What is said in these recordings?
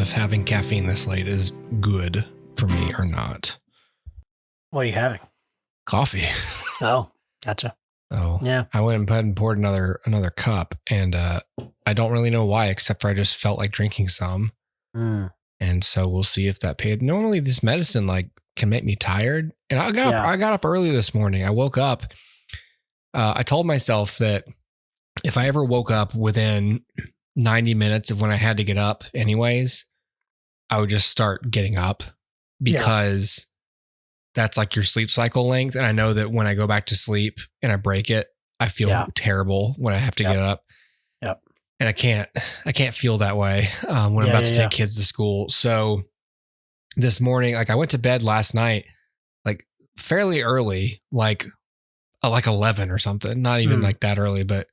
if having caffeine this late is good for me or not. What are you having? Coffee. Oh, gotcha. Oh, yeah. I went and poured another cup, and I don't really know why, except for I just felt like drinking some. And so we'll see if that paid. Normally, this medicine can make me tired, and I got up early this morning. I woke up. I told myself that if I ever woke up within 90 minutes of when I had to get up, anyways, I would just start getting up because that's like your sleep cycle length. And I know that when I go back to sleep and I break it, I feel terrible when I have to get up. Yep. And I can't feel that way when I'm about to take kids to school. So this morning, I went to bed last night, fairly early, like 11 or something, not even that early, but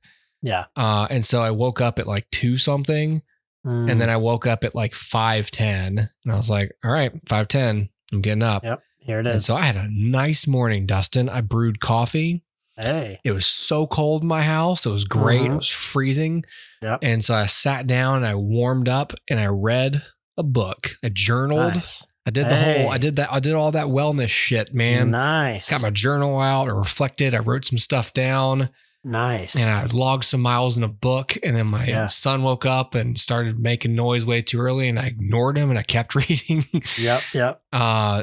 and so I woke up at 2 something. And then I woke up at 5:10 and I was like, all right, 5:10, I'm getting up. Yep. Here it is. And so I had a nice morning, Dustin. I brewed coffee. Hey. It was so cold in my house. It was great. It was freezing. Yep. And so I sat down and I warmed up and I read a book. I journaled. Nice. I did I did all that wellness shit, man. Nice. Got my journal out. I reflected. I wrote some stuff down. Nice. And I logged some miles in a book. And then my son woke up and started making noise way too early. And I ignored him and I kept reading. Yep.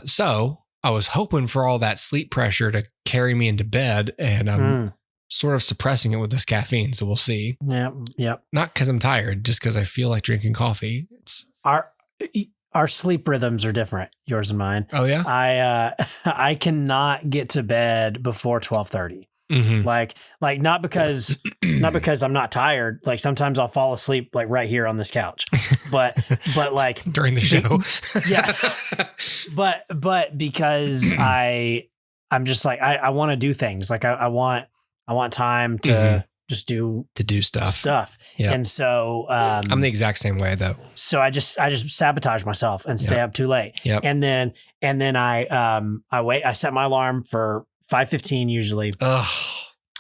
So I was hoping for all that sleep pressure to carry me into bed. And I'm sort of suppressing it with this caffeine. So we'll see. Yep. Not because I'm tired, just because I feel like drinking coffee. Our sleep rhythms are different, yours and mine. Oh yeah. I cannot get to bed before 12:30. Mm-hmm. Not because I'm not tired. Sometimes I'll fall asleep right here on this couch, but during the show. but because I'm just I want to do things. I want time to just do stuff. Yeah. And so, I'm the exact same way though. So I just sabotage myself and stay up too late. Yep. And then I wait, I set my alarm for 5:15 usually. Ugh.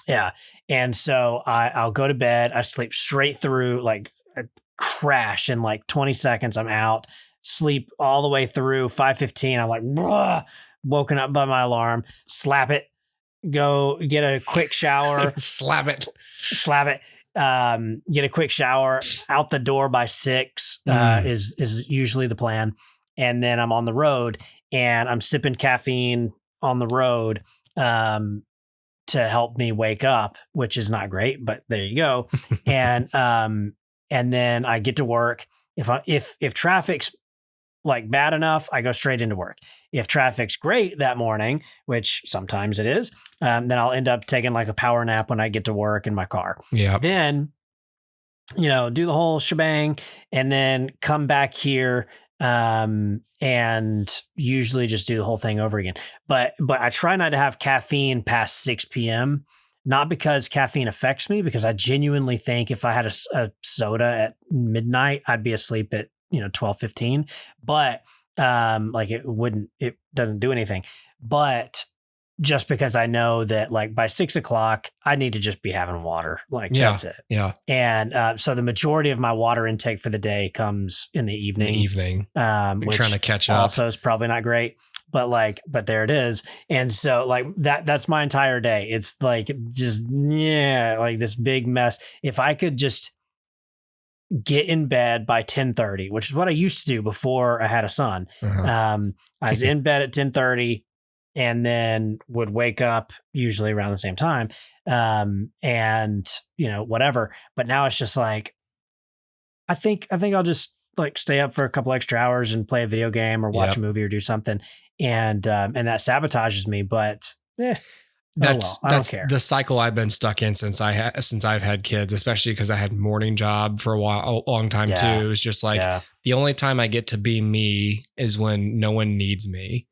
Yeah. And so I'll go to bed. I sleep straight through, I crash in 20 seconds. I'm out, sleep all the way through 5:15. I'm woken up by my alarm, slap it, go get a quick shower, slap it, get a quick shower, out the door by 6 is usually the plan. And then I'm on the road and I'm sipping caffeine on the road to help me wake up, which is not great, but there you go. And then I get to work. If traffic's bad enough, I go straight into work. If traffic's great that morning, which sometimes it is, then I'll end up taking a power nap when I get to work in my car. Yeah. Then, do the whole shebang and then come back here and usually just do the whole thing over again. But I try not to have caffeine past 6 p.m. Not because caffeine affects me, because I genuinely think if I had a soda at midnight, I'd be asleep at 12:15. But it doesn't do anything. But just because I know that by 6 o'clock, I need to just be having water. That's it. Yeah. And so the majority of my water intake for the day comes in the evening. Which trying to catch up. Also is probably not great, but there it is. And so that's my entire day. It's this big mess. If I could just get in bed by 10:30, which is what I used to do before I had a son. I was in bed at 10:30 and then would wake up usually around the same time. And whatever. But now it's just I think I'll just stay up for a couple extra hours and play a video game or watch a movie or do something. And that sabotages me, but I don't care. The cycle I've been stuck in since I've had kids, especially because I had morning job for a long time too. It's just the only time I get to be me is when no one needs me.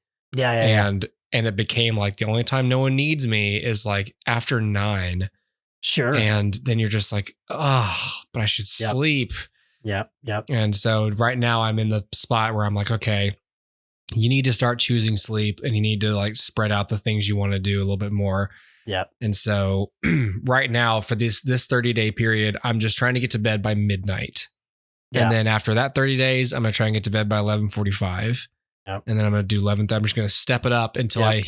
And it became the only time no one needs me is after 9. Sure. And then you're just but I should sleep. Yep. And so right now I'm in the spot where I'm okay, you need to start choosing sleep and you need to spread out the things you want to do a little bit more. Yep. And so right now for this 30-day period, I'm just trying to get to bed by midnight. Yeah. And then after that 30 days, I'm going to try and get to bed by 11:45. Yep. And then I'm going to do 11th. I'm just going to step it up until I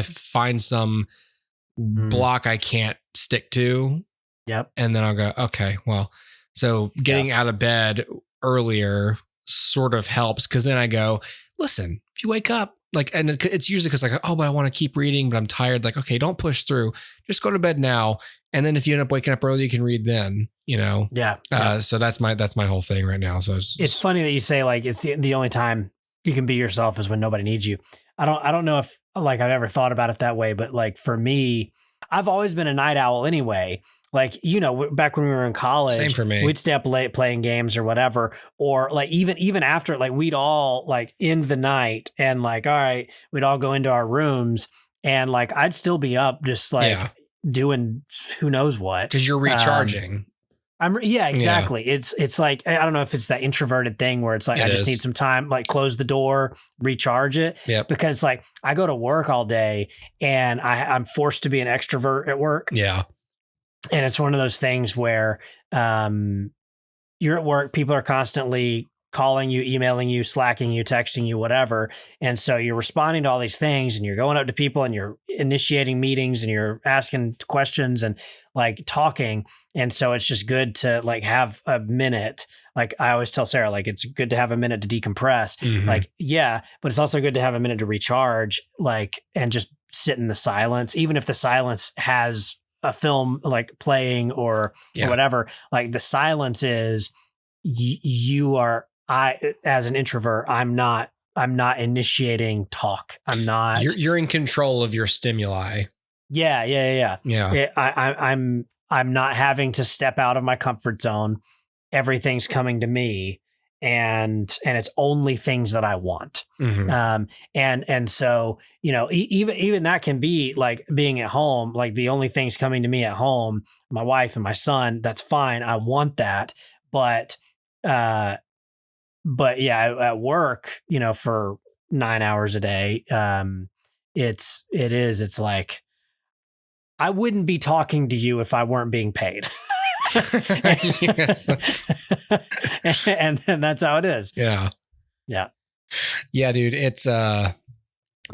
find some block I can't stick to. Yep. And then I'll go, okay, well, so getting out of bed earlier sort of helps. Cause then I go, listen, if you wake up, like, and it's usually because like, oh, but I want to keep reading, but I'm tired. Like, okay, don't push through. Just go to bed now. And then if you end up waking up early, you can read then, Yeah. So that's my whole thing right now. So it's funny that you say like, it's the only time you can be yourself is when nobody needs you. I don't know if like I've ever thought about it that way, but like for me, I've always been a night owl anyway. Like, back when we were in college, same for me. We'd stay up late playing games or whatever, or like even after, like we'd all like end the night and like, all right, we'd all go into our rooms and like, I'd still be up just like doing who knows what. Cause you're recharging. Exactly. Yeah. It's like, I don't know if it's that introverted thing where it's like, I just need some time, like close the door, recharge it. Yep. Because like I go to work all day and I'm forced to be an extrovert at work. Yeah. And it's one of those things where you're at work, people are constantly calling you, emailing you, slacking you, texting you, whatever. And so you're responding to all these things and you're going up to people and you're initiating meetings and you're asking questions and like talking. And so it's just good to like have a minute. Like I always tell Sarah, like it's good to have a minute to decompress. Mm-hmm. Like, yeah, but it's also good to have a minute to recharge, like, and just sit in the silence, even if the silence has a film like playing or whatever. Like the silence is as an introvert, I'm not initiating talk. I'm not. You're in control of your stimuli. Yeah. I'm not having to step out of my comfort zone. Everything's coming to me, and it's only things that I want. Mm-hmm. And so even that can be like being at home. Like the only things coming to me at home, my wife and my son. That's fine. I want that, but yeah, at work, for 9 hours a day, it's like, I wouldn't be talking to you if I weren't being paid. Yes. and that's how it is. Yeah. Yeah, dude. It's, the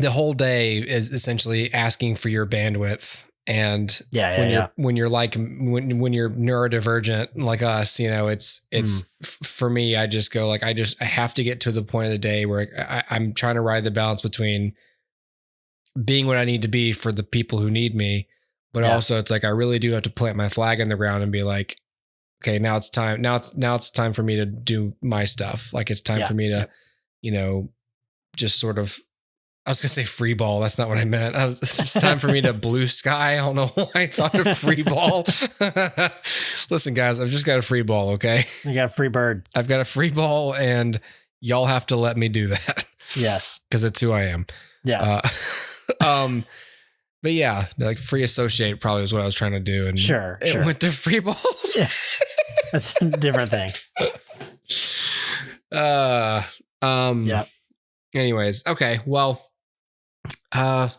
whole day is essentially asking for your bandwidth. And when you're neurodivergent like us, for me, I just go like, I have to get to the point of the day where I'm trying to ride the balance between being what I need to be for the people who need me. But also it's like, I really do have to plant my flag in the ground and be like, okay, now it's time. Now it's time for me to do my stuff. Like it's time for me to, just sort of, I was going to say free ball. That's not what I meant. It's just time for me to blue sky. I don't know why I thought of free ball. Listen, guys, I've just got a free ball. Okay. You got a free bird. I've got a free ball and y'all have to let me do that. Yes. Cause it's who I am. Yes. But yeah, like free associate probably was what I was trying to do. And sure. Went to free ball. Yeah. That's a different thing. Anyways. Okay. Well,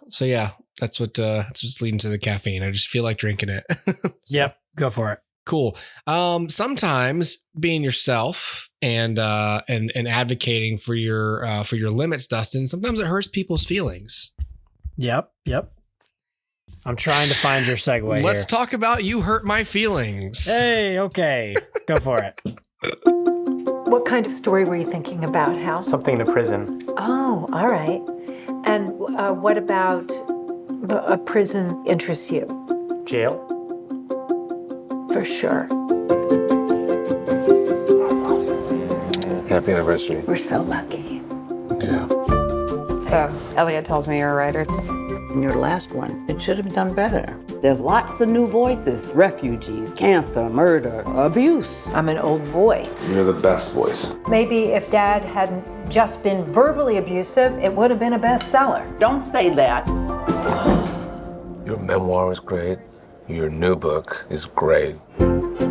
so yeah, that's what's leading to the caffeine. I just feel like drinking it. Yep. Go for it. Cool. Sometimes being yourself and advocating for your limits, Dustin, sometimes it hurts people's feelings. Yep. I'm trying to find your segue. Let's talk about You Hurt My Feelings. Hey, okay. Go for it. What kind of story were you thinking about, Hal? Something in a prison. Oh, all right. And what about a prison interests you? Jail? For sure. Happy anniversary. We're so lucky. Yeah. So, Elliot tells me you're a writer. In your last one, it should have done better. There's lots of new voices. Refugees, cancer, murder, abuse. I'm an old voice. You're the best voice. Maybe if Dad hadn't just been verbally abusive, it would have been a bestseller. Don't say that. Your memoir is great. Your new book is great.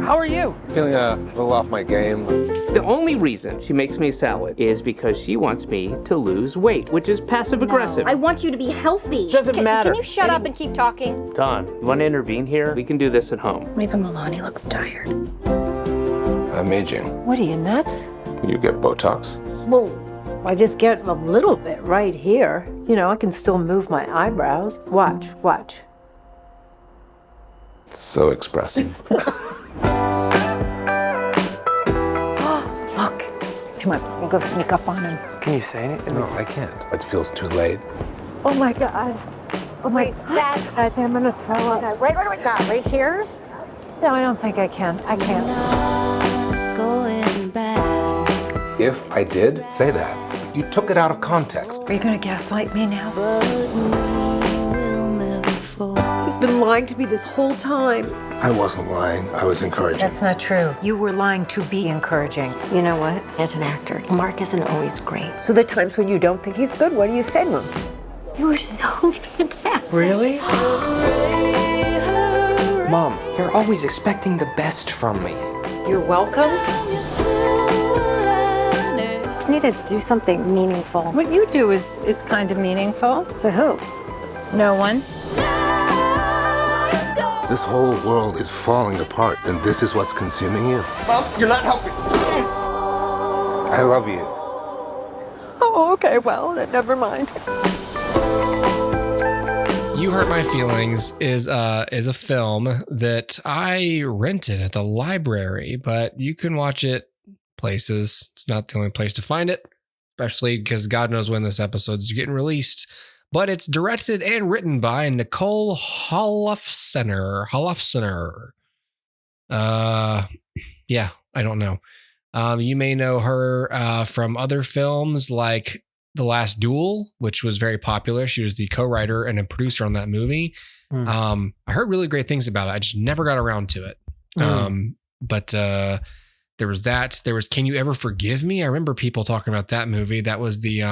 How are you? Feeling a little off my game. The only reason she makes me a salad is because she wants me to lose weight, which is passive-aggressive. I want you to be healthy. Doesn't matter. Can you shut up and keep talking? Don, you want to intervene here? We can do this at home. Leave him alone. He looks tired. I'm aging. What are you, nuts? You get Botox? Well, I just get a little bit right here. You know, I can still move my eyebrows. Watch. It's so expressive. Look. Come on, we'll go sneak up on him. Can you say anything? No, I can't. It feels too late. Oh my God. Oh my God. I think I'm gonna throw up. Okay, right, right here. No, I don't think I can. I can't. Going back. If I did say that, you took it out of context. Are you gonna gaslight me now? He's been lying to me this whole time. I wasn't lying. I was encouraging. That's not true. You were lying to be encouraging. You know what? As an actor, Mark isn't always great. So the times when you don't think he's good, what do you say to him? You were so fantastic. Really? Mom, you're always expecting the best from me. You're welcome. Just needed to do something meaningful. What you do is kind of meaningful. To who? No one. This whole world is falling apart, and this is what's consuming you. Mom, you're not helping. I love you. Oh, okay, well, then never mind. You Hurt My Feelings is a film that I rented at the library, but you can watch it places. It's not the only place to find it, especially because God knows when this episode is getting released. But it's directed and written by Nicole Holofcener. Yeah, I don't know. You may know her from other films like The Last Duel, which was very popular. She was the co-writer and a producer on that movie. I heard really great things about it. I just never got around to it. But there was that. There was Can You Ever Forgive Me? I remember people talking about that movie. That was the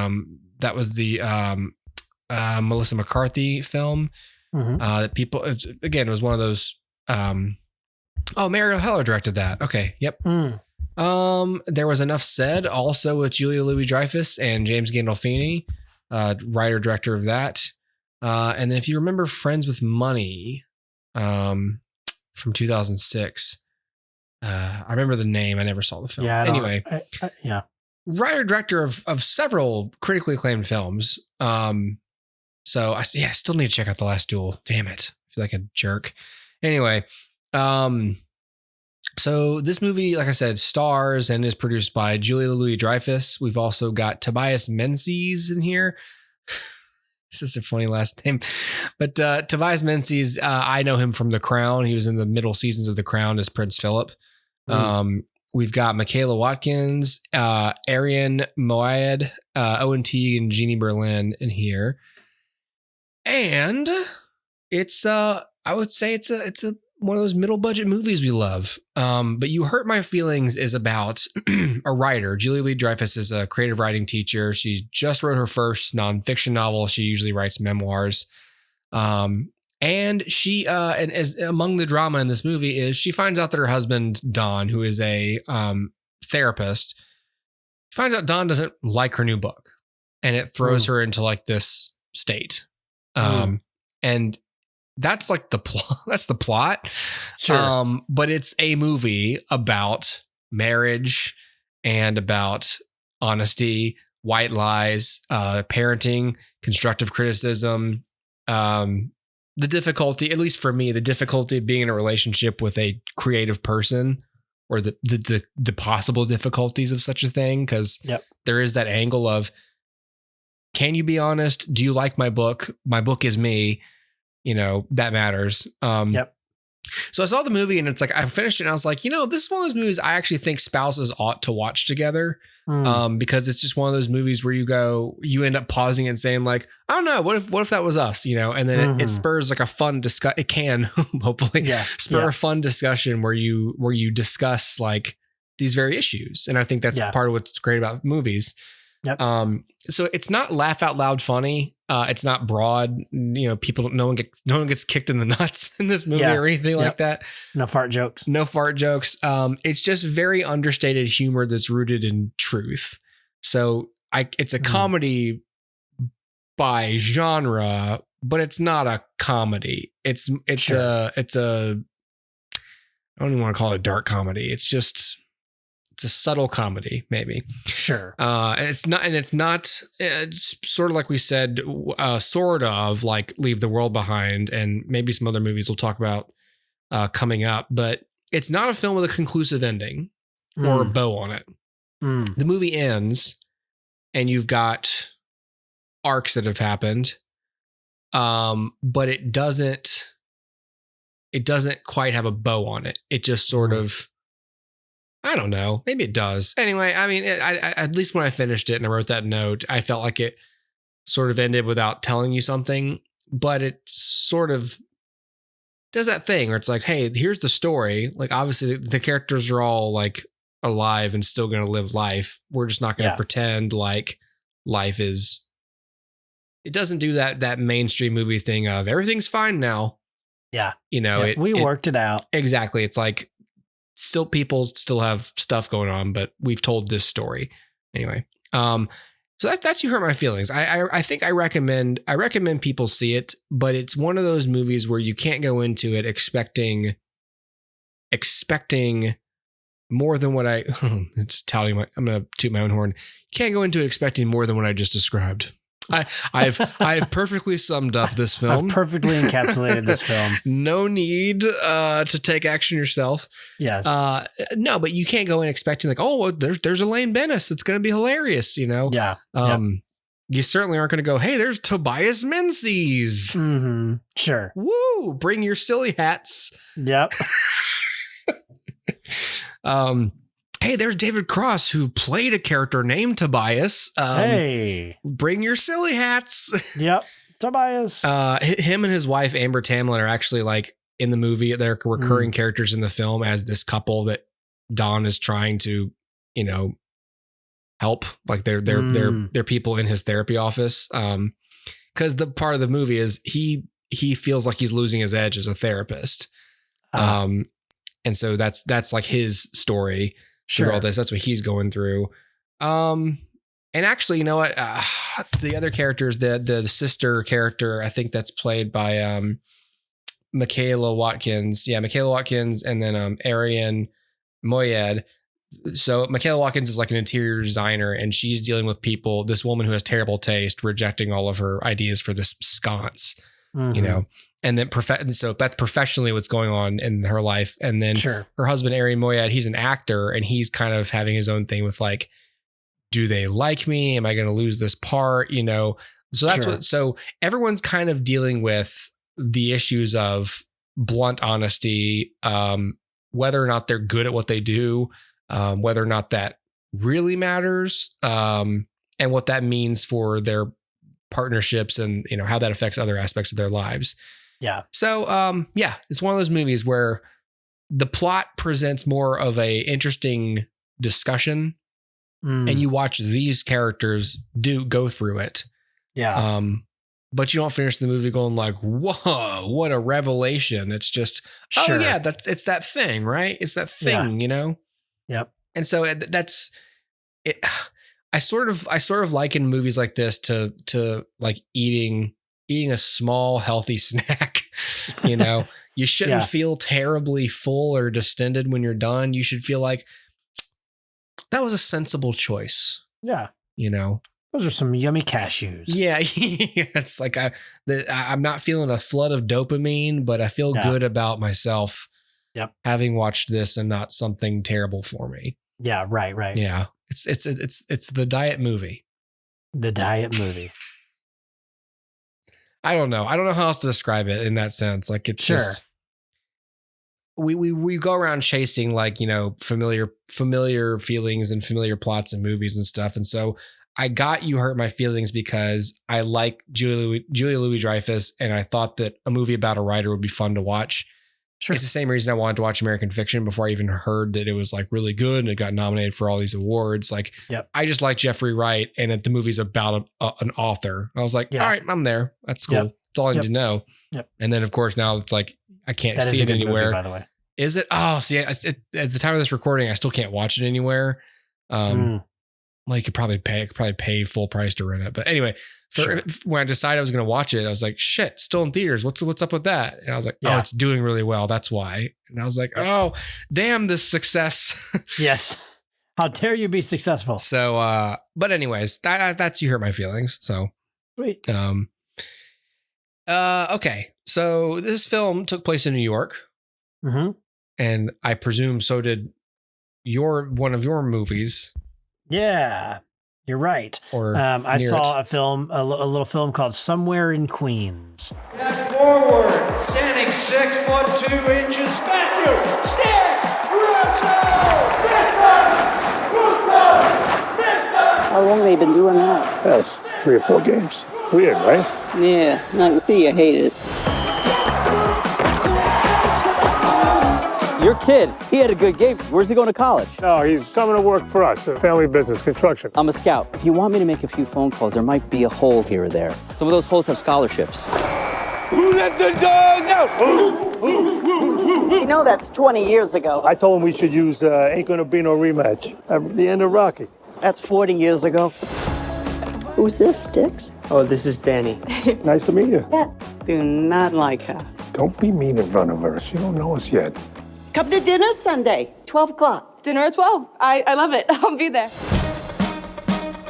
Melissa McCarthy film. That people, again, it was one of those. Mario Heller directed that. Okay. Yep. There was Enough Said, also with Julia Louis-Dreyfus and James Gandolfini, writer director of that. And then if you remember Friends with Money, from 2006, I remember the name. I never saw the film. Yeah. Anyway, writer director of several critically acclaimed films. So I still need to check out The Last Duel. Damn it. I feel like a jerk. Anyway, so this movie, like I said, stars and is produced by Julia Louis-Dreyfus. We've also got Tobias Menzies in here. This is a funny last name. But Tobias Menzies, I know him from The Crown. He was in the middle seasons of The Crown as Prince Philip. We've got Michaela Watkins, Arian Moayed, Owen Teague, and Jeannie Berlin in here. And it's I would say it's a one of those middle budget movies we love. But You Hurt My Feelings is about a writer. Julia Louis-Dreyfus is a creative writing teacher. She just wrote her first nonfiction novel. She usually writes memoirs. And she and as among the drama in this movie is she finds out that her husband Don, who is a therapist, finds out Don doesn't like her new book, and it throws her into like this state. And that's like the plot. That's the plot. Sure. But it's a movie about marriage and about honesty, white lies, parenting, constructive criticism, the difficulty, at least for me, the difficulty of being in a relationship with a creative person, or the possible difficulties of such a thing. Cause there is that angle of, can you be honest? Do you like my book? My book is me. You know, that matters. So I saw the movie and it's like, I finished it and I was like, you know, this is one of those movies I actually think spouses ought to watch together. Because it's just one of those movies where you end up pausing and saying like, I don't know, what if that was us, you know? And then it spurs like a fun discussion. It can hopefully spur a fun discussion where you discuss like these very issues. And I think that's part of what's great about movies. So it's not laugh out loud funny. It's not broad, you know, no one gets kicked in the nuts in this movie or anything like that. No fart jokes. It's just very understated humor that's rooted in truth. So it's a comedy by genre, but it's not a comedy. It's a I don't even want to call it a dark comedy. It's just a subtle comedy, maybe. Sure. It's sort of like we said, sort of like Leave the World Behind, and maybe some other movies we'll talk about coming up, but it's not a film with a conclusive ending or a bow on it. The movie ends and you've got arcs that have happened. But it doesn't quite have a bow on it. It just sort of, I don't know, maybe it does. Anyway, I mean, at least when I finished it and I wrote that note, I felt like it sort of ended without telling you something, but it sort of does that thing where it's like, hey, here's the story. Like, obviously the characters are all like alive and still going to live life. We're just not going to pretend like life is. It doesn't do that mainstream movie thing of everything's fine now. Yeah. We worked it out. Exactly. It's like people still have stuff going on, but we've told this story anyway. So that's You Hurt My Feelings. I think I recommend people see it, but it's one of those movies where you can't go into it expecting more than what I'm going to toot my own horn. You can't go into it expecting more than what I just described. I've perfectly summed up this film. I've perfectly encapsulated this film. No need to take action yourself. Yes. No, but you can't go in expecting like, oh, well, there's Elaine Bennis. It's going to be hilarious, Yeah. You certainly aren't going to go, hey, there's Tobias Menzies. Mm-hmm. Sure. Woo! Bring your silly hats. Yep. Hey, there's David Cross, who played a character named Tobias. Hey. Bring your silly hats. Yep. Tobias. Him and his wife, Amber Tamlin, are actually like in the movie. They're recurring characters in the film as this couple that Don is trying to, help. Like they're people in his therapy office. Because the part of the movie is he feels like he's losing his edge as a therapist. And so that's like his story. Sure. All this. That's what he's going through. And actually, you know what? The other characters, the sister character, I think that's played by Michaela Watkins. Yeah, Michaela Watkins, and then Arian Moayed. So Michaela Watkins is like an interior designer, and she's dealing with people, this woman who has terrible taste, rejecting all of her ideas for this sconce, And then so that's professionally what's going on in her life. And then her husband, Arian Moayed, he's an actor, and he's kind of having his own thing with like, do they like me? Am I going to lose this part? So that's so everyone's kind of dealing with the issues of blunt honesty, whether or not they're good at what they do, whether or not that really matters, and what that means for their partnerships and, how that affects other aspects of their lives. Yeah. So, it's one of those movies where the plot presents more of a interesting discussion, and you watch these characters go through it. Yeah. But you don't finish the movie going like, whoa, what a revelation. It's just, oh yeah, it's that thing, right? It's that thing, Yep. And so that's it. I sort of liken movies like this to like eating a small healthy snack. You shouldn't feel terribly full or distended when you're done. You should feel like that was a sensible choice. Yeah. Those are some yummy cashews. Yeah. It's like I'm not feeling a flood of dopamine, but I feel good about myself. Yep. Having watched this and not something terrible for me. Yeah. Right. Yeah. It's the diet movie. The diet movie. I don't know how else to describe it in that sense. Like it's just, we go around chasing like, familiar feelings and familiar plots and movies and stuff. And so I got You Hurt My Feelings because I like Julia Louis-Dreyfus, and I thought that a movie about a writer would be fun to watch. Sure. It's the same reason I wanted to watch American Fiction before I even heard that it was like really good and it got nominated for all these awards. Like, I just like Jeffrey Wright, and the movie's about an author. I was like, all right, I'm there. That's cool. That's all I need to know. Yep. And then of course now it's like, I can't see it anywhere. Movie, by the way. Is it? Oh, see, at the time of this recording, I still can't watch it anywhere. Well, you could probably pay full price to rent it. But anyway, when I decided I was going to watch it, I was like, shit, still in theaters. What's up with that? And I was like, oh, it's doing really well. That's why. And I was like, oh, damn this success. Yes. How dare you be successful? So, but anyways, that's You Hurt My Feelings. So, Sweet. Okay. So this film took place in New York, and I presume so did one of your movies. Yeah, you're right. Or I saw a little film called Somewhere in Queens. Step forward, standing 6 foot 2 inches. Matthew, stand, How long have they been doing that? That's 3 or 4 games. Weird, right? Yeah, I can see you hate it. Your kid, he had a good game. Where's he going to college? No, he's coming to work for us, a family business, construction. I'm a scout. If you want me to make a few phone calls, there might be a hole here or there. Some of those holes have scholarships. Who let the dog out? You know that's 20 years ago. I told him we should use Ain't Gonna Be No Rematch at the end of Rocky. That's 40 years ago. Who's this, Sticks? Oh, this is Danny. Nice to meet you. Yeah. Do not like her. Don't be mean in front of her. She don't know us yet. Come to dinner Sunday, 12 o'clock. Dinner at 12. I love it. I'll be there.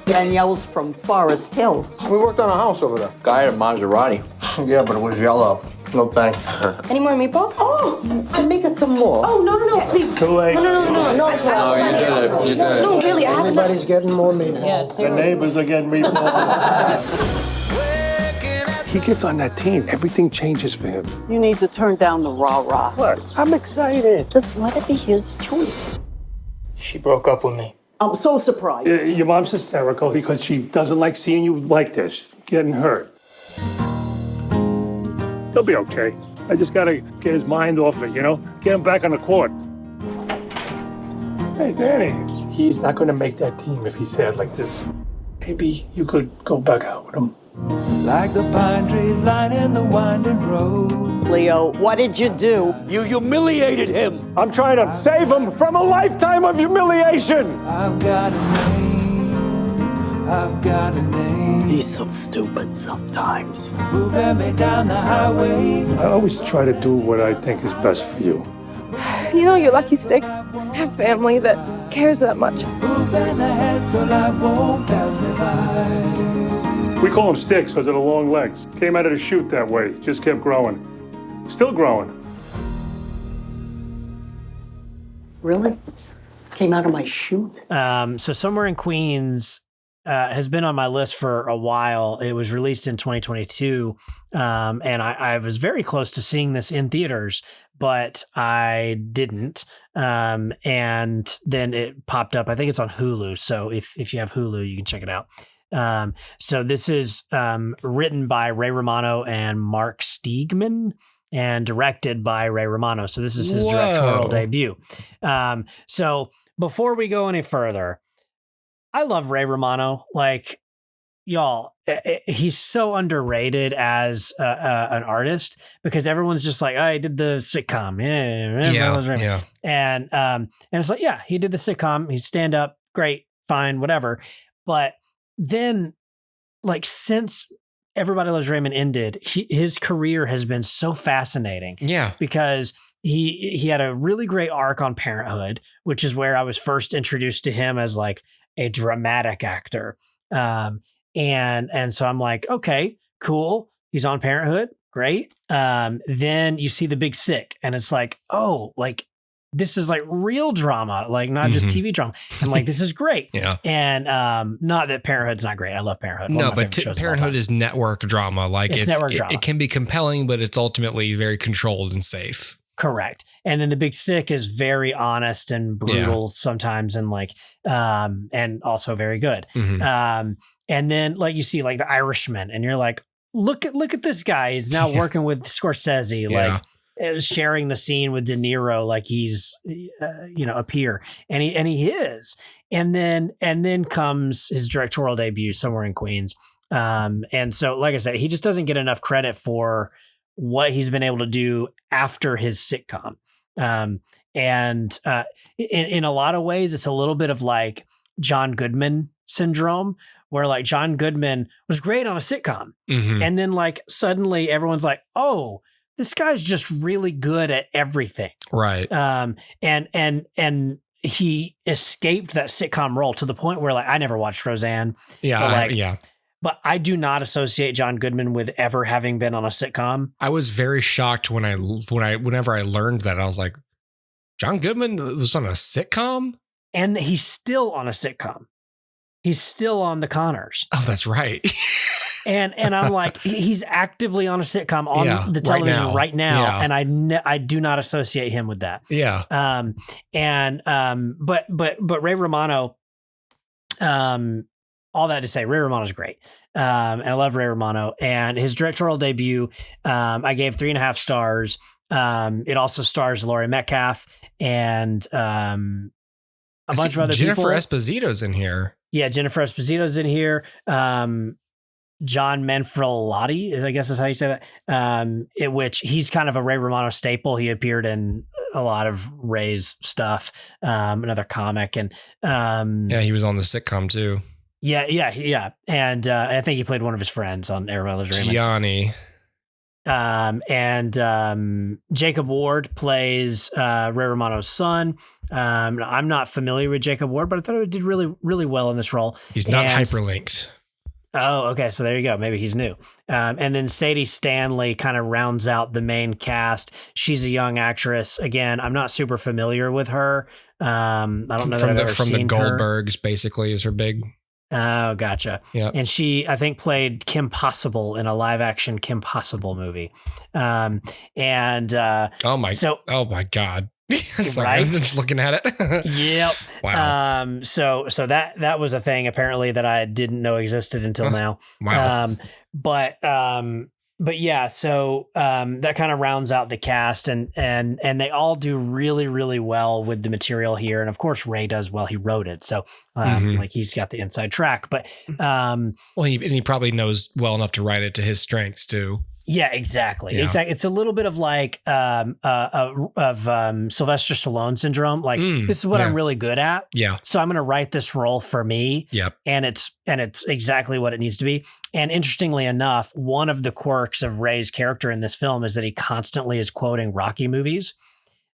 Danielle's from Forest Hills. We worked on a house over there. Guy had a Maserati. Yeah, but it was yellow. No thanks. Any more meatballs? Oh, I'm making some more. Oh, no, please. Too late. No. No, you did it. You did it. No, really, I haven't. Everybody's getting more meatballs. Yeah, The seriously. neighbors are getting meatballs. He gets on that team. Everything changes for him. You need to turn down the rah-rah. What? I'm excited. Just let it be his choice. She broke up with me. I'm so surprised. Your mom's hysterical because she doesn't like seeing you like this, getting hurt. He'll be okay. I just gotta get his mind off it, Get him back on the court. Hey, Danny, he's not gonna make that team if he's sad like this. Maybe you could go back out with him. Like the pine trees lining the winding road. Leo, what did you do? You humiliated him. I'm trying to save him from a lifetime of humiliation. I've got a name. I've got a name. He's so stupid sometimes. Moving me down the highway. I always try to do what I think is best for you. You know you're lucky, Sticks. Have family that cares that much. Moving ahead so life won't pass me by. We call him Sticks because of the long legs. Came out of the chute that way. Just kept growing. Still growing. Really? Came out of my chute? So Somewhere in Queens has been on my list for a while. It was released in 2022, and I was very close to seeing this in theaters, but I didn't. And then it popped up. I think it's on Hulu. So if you have Hulu, you can check it out. So this is written by Ray Romano and Mark Steegman and directed by Ray Romano. So this is his directorial debut. So before we go any further, I love Ray Romano. Like, y'all, he's so underrated as an artist because everyone's just like, oh, he did the sitcom. Yeah. And it's like, yeah, he did the sitcom. He's stand up. Great, fine, whatever. But then, like, since Everybody Loves Raymond ended, his career has been so fascinating. Yeah. Because he had a really great arc on Parenthood, which is where I was first introduced to him as like a dramatic actor. And so I'm like, okay, cool. He's on Parenthood. Great. Then you see The Big Sick and it's like, oh, like this is like real drama, like not just TV drama. And like, this is great. Yeah. And not that Parenthood's not great. I love Parenthood. No, but Parenthood is network drama. Like it's network drama. It can be compelling, but it's ultimately very controlled and safe. Correct. And then The Big Sick is very honest and brutal sometimes and like, and also very good. And then like you see like The Irishman and you're like, look at this guy. He's now working with Scorsese, like sharing the scene with De Niro, like he's, a peer and he is. And then comes his directorial debut, Somewhere in Queens. And so, like I said, he just doesn't get enough credit for what he's been able to do after his sitcom. In a lot of ways, it's a little bit of like John Goodman syndrome, where like John Goodman was great on a sitcom. And then like suddenly everyone's like, oh, this guy's just really good at everything. Right. And he escaped that sitcom role to the point where like I never watched Roseanne. Yeah. But I do not associate John Goodman with ever having been on a sitcom. I was very shocked whenever I learned that. I was like, John Goodman was on a sitcom? And he's still on a sitcom. He's still on The Connors. Oh, that's right. and I'm like, he's actively on a sitcom on the television right now. Yeah. And I do not associate him with that. Yeah. But Ray Romano, all that to say, Ray Romano's great. And I love Ray Romano, and his directorial debut, I gave 3.5 stars. It also stars Laurie Metcalf and a bunch of other Jennifer people. Esposito's in here. Yeah, Jennifer Esposito's in here. John Manfrotati, I guess is how you say that. Which he's kind of a Ray Romano staple. He appeared in a lot of Ray's stuff, another comic, and he was on the sitcom too. Yeah. And I think he played one of his friends on Everybody Loves Raymond. Gianni. And Jacob Ward plays Ray Romano's son. I'm not familiar with Jacob Ward, but I thought he did really, really well in this role. He's not hyperlinked. Oh, okay. So there you go. Maybe he's new. And then Sadie Stanley kind of rounds out the main cast. She's a young actress. Again, I'm not super familiar with her. I don't know from that the Goldbergs. Basically, is her big. Oh, gotcha. Yeah. And she, I think, played Kim Possible in a live action Kim Possible movie. Oh my God. Sorry, right? I'm just looking at it. Yep. Wow. So that was a thing apparently that I didn't know existed until now. Wow. But yeah, so that kind of rounds out the cast, and they all do really, really well with the material here. And of course, Ray does well. He wrote it, so like he's got the inside track. But he probably knows well enough to write it to his strengths too. Yeah, exactly. Yeah. Exactly. It's a little bit of like Sylvester Stallone syndrome. Like this is what I'm really good at. Yeah. So I'm going to write this role for me. Yep. And it's exactly what it needs to be. And interestingly enough, one of the quirks of Ray's character in this film is that he constantly is quoting Rocky movies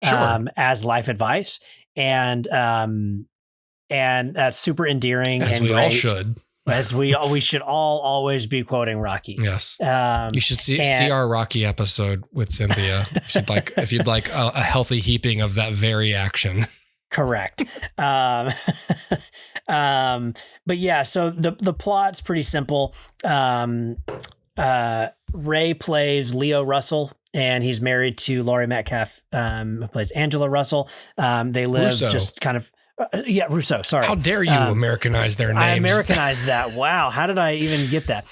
as life advice. And that's super endearing. As and we all should. As we should all always be quoting Rocky. Yes. You should see our Rocky episode with Cynthia. if you'd like a healthy heaping of that very action. Correct. But yeah, so the plot's pretty simple. Ray plays Leo Russell, and he's married to Laurie Metcalf, who plays Angela Russell. They live Russo. Just kind of. Russo. Sorry. How dare you Americanize their names? I Americanized that. Wow. How did I even get that?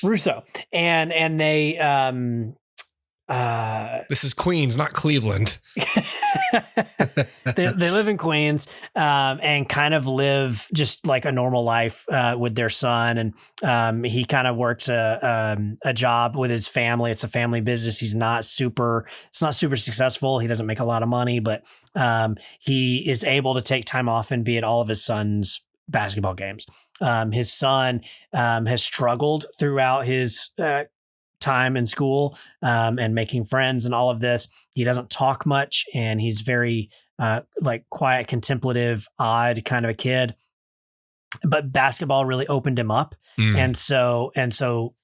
Russo. And they this is Queens, not Cleveland. they live in Queens and kind of live just like a normal life with their son. And he kind of works a job with his family. It's a family business. It's not super successful. He doesn't make a lot of money, but he is able to take time off and be at all of his son's basketball games. His son has struggled throughout his time in school and making friends and all of this. He doesn't talk much, and he's very like quiet, contemplative, odd kind of a kid. But basketball really opened him up, and so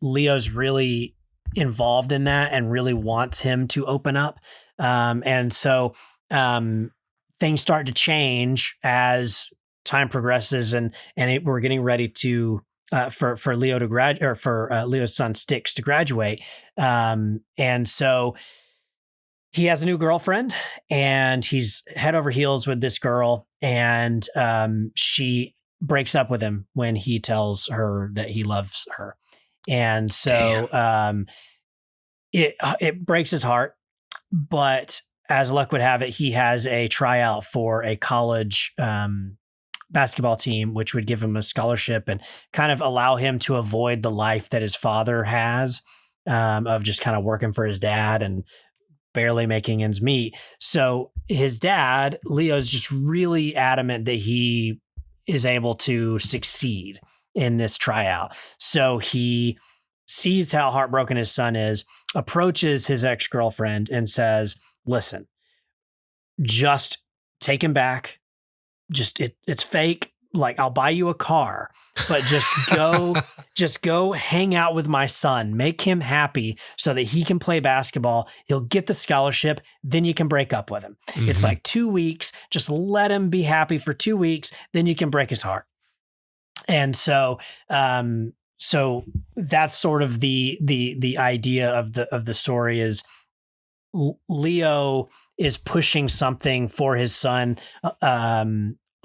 Leo's really involved in that and really wants him to open up. And so things start to change as time progresses, and we're getting ready to. For Leo to graduate, or for Leo's son Styx to graduate. And so he has a new girlfriend, and he's head over heels with this girl, and she breaks up with him when he tells her that he loves her. And so it breaks his heart, but as luck would have it, he has a tryout for a college basketball team, which would give him a scholarship and kind of allow him to avoid the life that his father has, of just kind of working for his dad and barely making ends meet. So his dad, Leo's just really adamant that he is able to succeed in this tryout. So he sees how heartbroken his son is, approaches his ex-girlfriend and says, listen, just take him back. Just it's fake. Like, I'll buy you a car, but just go hang out with my son, make him happy so that he can play basketball. He'll get the scholarship. Then you can break up with him. Mm-hmm. It's like 2 weeks. Just let him be happy for 2 weeks. Then you can break his heart. And so that's sort of the idea of the story is Leo is pushing something for his son,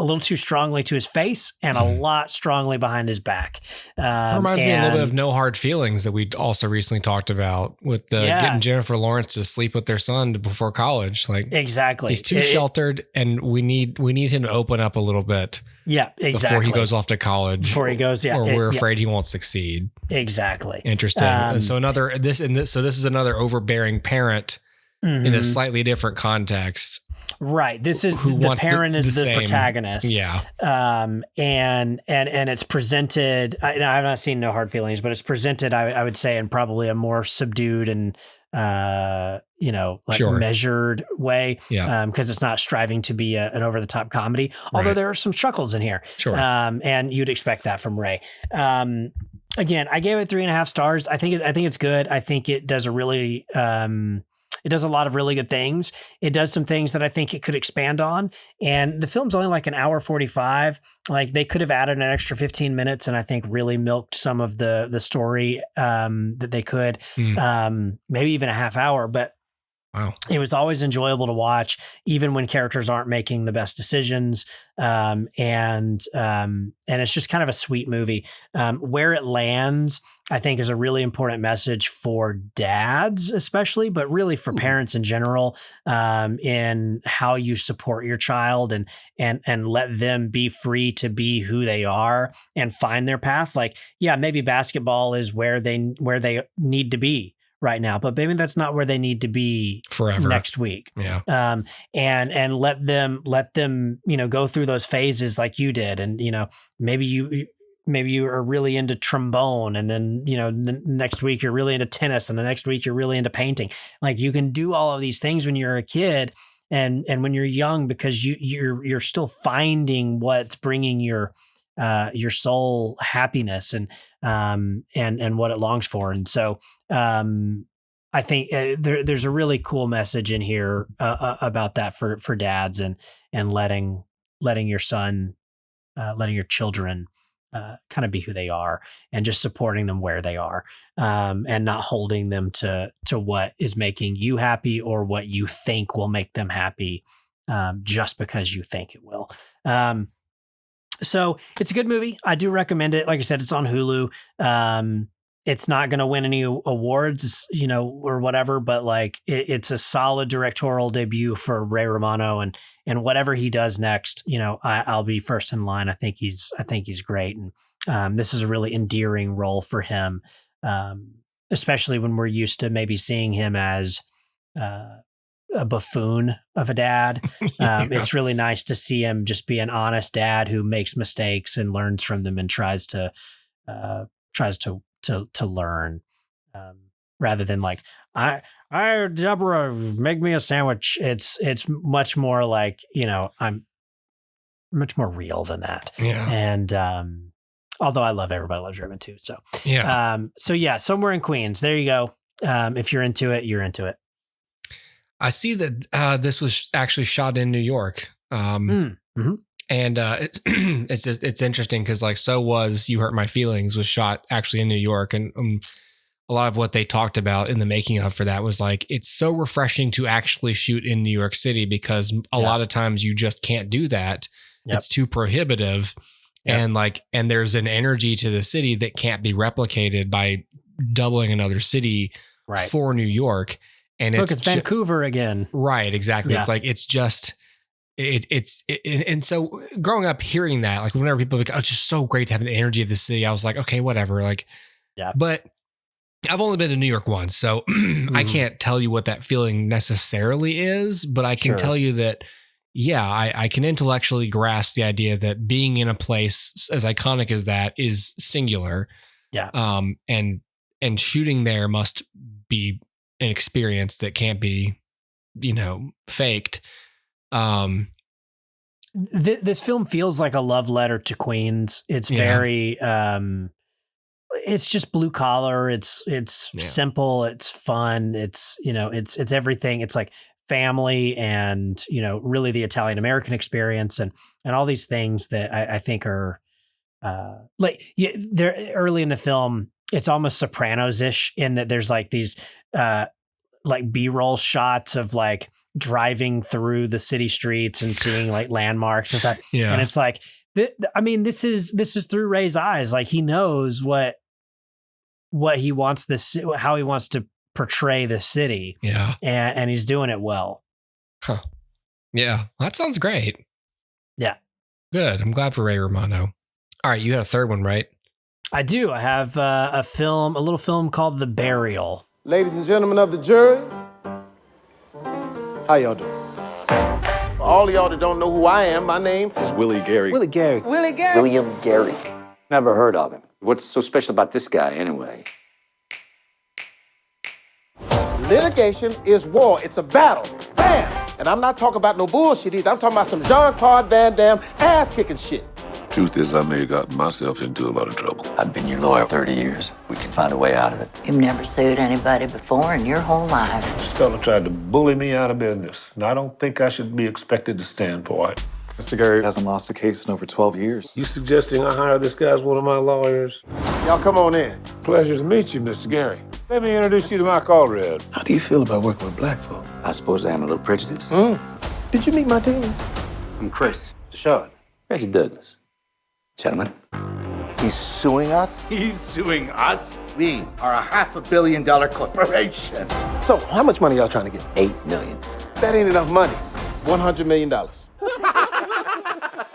a little too strongly to his face and a lot strongly behind his back. Reminds me a little bit of No Hard Feelings that we also recently talked about with getting Jennifer Lawrence to sleep with their son before college. Like, exactly, he's too sheltered, and we need him to open up a little bit. Yeah, exactly. Before he goes off to college. Before he goes, or we're afraid he won't succeed. Exactly. Interesting. So this is another overbearing parent in a slightly different context. Right. This is the parent is the protagonist. Yeah. And it's presented, I've not seen No Hard Feelings, but it's presented, I would say, in probably a more subdued and, measured way. Yeah. Because it's not striving to be an over the top comedy, although there are some chuckles in here. Sure. And you'd expect that from Ray. Again, I gave it 3.5 stars. I think it's good. I think it does it does a lot of really good things. It does some things that I think it could expand on. And the film's only like an hour 45. Like, they could have added an extra 15 minutes and I think really milked some of the story that they could, maybe even a half hour. But wow, it was always enjoyable to watch, even when characters aren't making the best decisions. And it's just kind of a sweet movie. Where it lands, I think, is a really important message for dads, especially, but really for parents in general, in how you support your child and let them be free to be who they are and find their path. Like, yeah, maybe basketball is where they need to be right now, but maybe that's not where they need to be forever next week. Yeah. And let them, go through those phases like you did. And, maybe you are really into trombone, and then, the next week you're really into tennis, and the next week you're really into painting. Like, you can do all of these things when you're a kid and when you're young, because you're still finding what's bringing your soul happiness and what it longs for. And so, I think there's a really cool message in here about that for dads and letting your son, letting your children kind of be who they are, and just supporting them where they are, and not holding them to what is making you happy or what you think will make them happy, just because you think it will. So it's a good movie. I do recommend it. Like I said, it's on Hulu. It's not going to win any awards, or whatever, but like it's a solid directorial debut for Ray Romano, and whatever he does next, I'll be first in line. I think he's great. And this is a really endearing role for him, especially when we're used to maybe seeing him as a buffoon of a dad. It's really nice to see him just be an honest dad who makes mistakes and learns from them and tries to learn, rather than like, I Deborah, make me a sandwich. It's much more like, I'm much more real than that. Yeah. And, although I love Everybody Loves Raymond too. So, yeah. Somewhere in Queens, there you go. If you're into it, you're into it. I see that this was actually shot in New York. And it's interesting because like So Was You Hurt My Feelings was shot actually in New York, and a lot of what they talked about in the making of for that was like, it's so refreshing to actually shoot in New York City, because a lot of times you just can't do that. Yep. It's too prohibitive. Yep. And there's an energy to the city that can't be replicated by doubling another city for New York. And it's Vancouver again. Right. Exactly. Yeah. It's like, it's just, and so growing up hearing that, like whenever people are like, oh, it's just so great to have the energy of the city, I was like, okay, whatever. Like, but I've only been to New York once, so I can't tell you what that feeling necessarily is, but I can tell you that, I can intellectually grasp the idea that being in a place as iconic as that is singular. Yeah. And shooting there must be an experience that can't be, faked. This film feels like a love letter to Queens. It's very, it's just blue collar. It's simple. It's fun. It's, it's everything. It's like family and, really the Italian American experience and all these things that I think are they're early in the film. It's almost Sopranos-ish in that there's like these like B-roll shots of like driving through the city streets and seeing like landmarks and stuff. Yeah. And it's like, this is through Ray's eyes. Like he knows what he wants how he wants to portray the city. Yeah. And he's doing it well. Huh. Yeah. That sounds great. Yeah. Good. I'm glad for Ray Romano. All right. You had a third one, right? I do. I have a little film called The Burial. Ladies and gentlemen of the jury, how y'all doing? For all of y'all that don't know who I am, my name is Willie Gary. Willie Gary. Willie Gary. William Gary. Never heard of him. What's so special about this guy, anyway? Litigation is war. It's a battle. Bam! And I'm not talking about no bullshit either. I'm talking about some Jean-Claude Van Damme ass-kicking shit. Truth is, I may have gotten myself into a lot of trouble. I've been your lawyer 30 years. We can find a way out of it. You've never sued anybody before in your whole life. This fella tried to bully me out of business, and I don't think I should be expected to stand for it. Mr. Gary hasn't lost a case in over 12 years. You suggesting I hire this guy as one of my lawyers? Y'all come on in. Pleasure to meet you, Mr. Gary. Let me introduce you to my comrade. How do you feel about working with black folk? I suppose I am a little prejudiced. Did you meet my team? I'm Chris. Deshaun. Reggie Douglas. Gentlemen. He's suing us? He's suing us? We are a $500 million corporation. So, how much money y'all trying to get? $8 million. That ain't enough money. $100 million.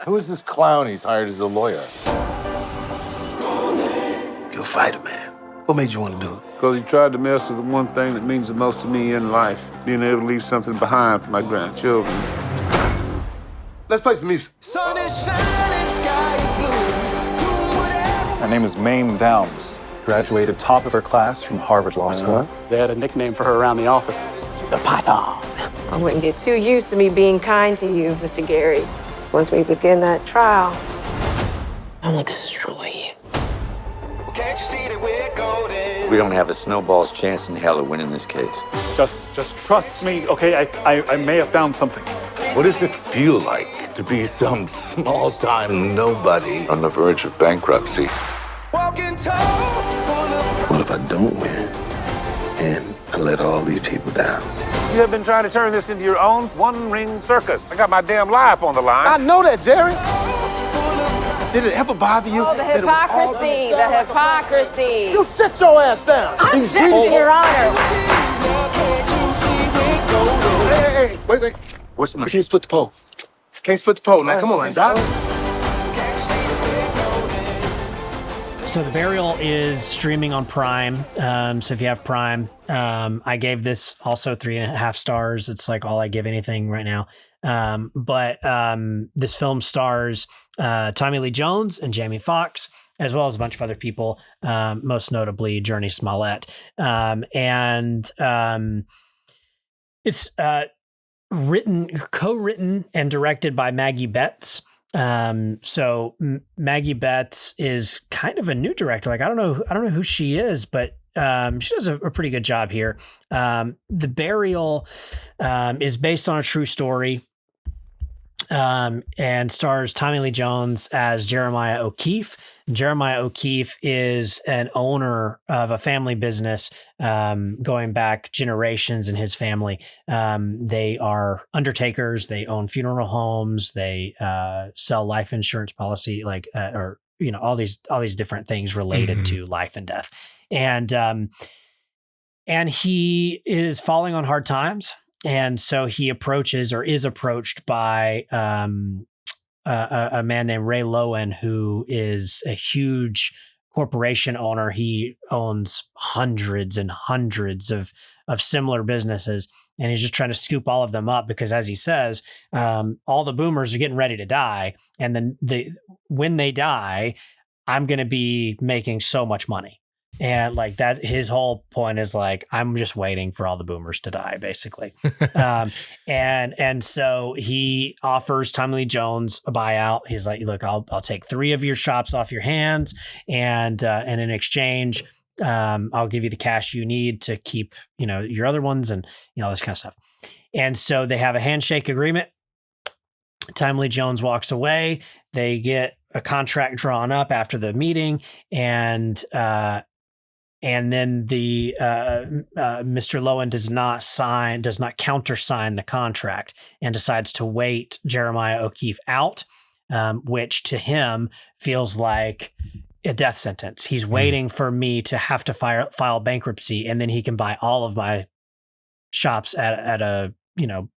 Who is this clown he's hired as a lawyer? You'll fight him, man. What made you want to do it? Because he tried to mess with the one thing that means the most to me in life, being able to leave something behind for my grandchildren. Let's play some music. Sun is shining, sky is blue. Her name is Mame Downs. Graduated top of her class from Harvard Law School. They had a nickname for her around the office. The Python. I wouldn't get too used to me being kind to you, Mr. Gary. Once we begin that trial, I will destroy you. Can't you see that we're golden? We don't have a snowball's chance in hell of winning this case. Just trust me, okay? I may have found something. What does it feel like to be some small-time nobody On the verge of bankruptcy. Walking tall, What if I don't win? And I let all these people down? You have been trying to turn this into your own one-ring circus. I got my damn life on the line. I know that, Jerry. Did it ever bother you? oh, the hypocrisy, the hypocrisy. You sit your ass down. I'm objecting, Your Honor. Hey, wait. What's my... We can't split the pole. Can't split the pole. Now, come on, Doc. So The Burial is streaming on Prime. So if you have Prime, I gave this also 3.5 stars. It's like all I give anything right now. But this film stars Tommy Lee Jones and Jamie Foxx, as well as a bunch of other people, most notably Journey Smollett. It's co-written and directed by Maggie Betts. So Maggie Betts is kind of a new director. Like I don't know who she is, but she does a pretty good job here. The Burial is based on a true story. And stars Tommy Lee Jones as Jeremiah O'Keefe. Jeremiah O'Keefe is an owner of a family business going back generations in his family. They are undertakers. They own funeral homes. They sell life insurance policy, all these different things related to life and death. And he is falling on hard times. And so he is approached by a man named Ray Lowen, who is a huge corporation owner. He owns hundreds and hundreds of similar businesses. And he's just trying to scoop all of them up because, as he says, all the boomers are getting ready to die. And then when they die, I'm going to be making so much money. And like that, his whole point is like, I'm just waiting for all the boomers to die, basically. And so he offers Tommy Lee Jones a buyout. He's like, look, I'll take 3 of your shops off your hands, and in exchange, I'll give you the cash you need to keep, your other ones, and all this kind of stuff. And so they have a handshake agreement. Tommy Lee Jones walks away. They get a contract drawn up after the meeting, and then the Mr. Lowen does not countersign the contract, and decides to wait Jeremiah O'Keefe out, which to him feels like a death sentence. He's waiting for me to have to file bankruptcy, and then he can buy all of my shops at a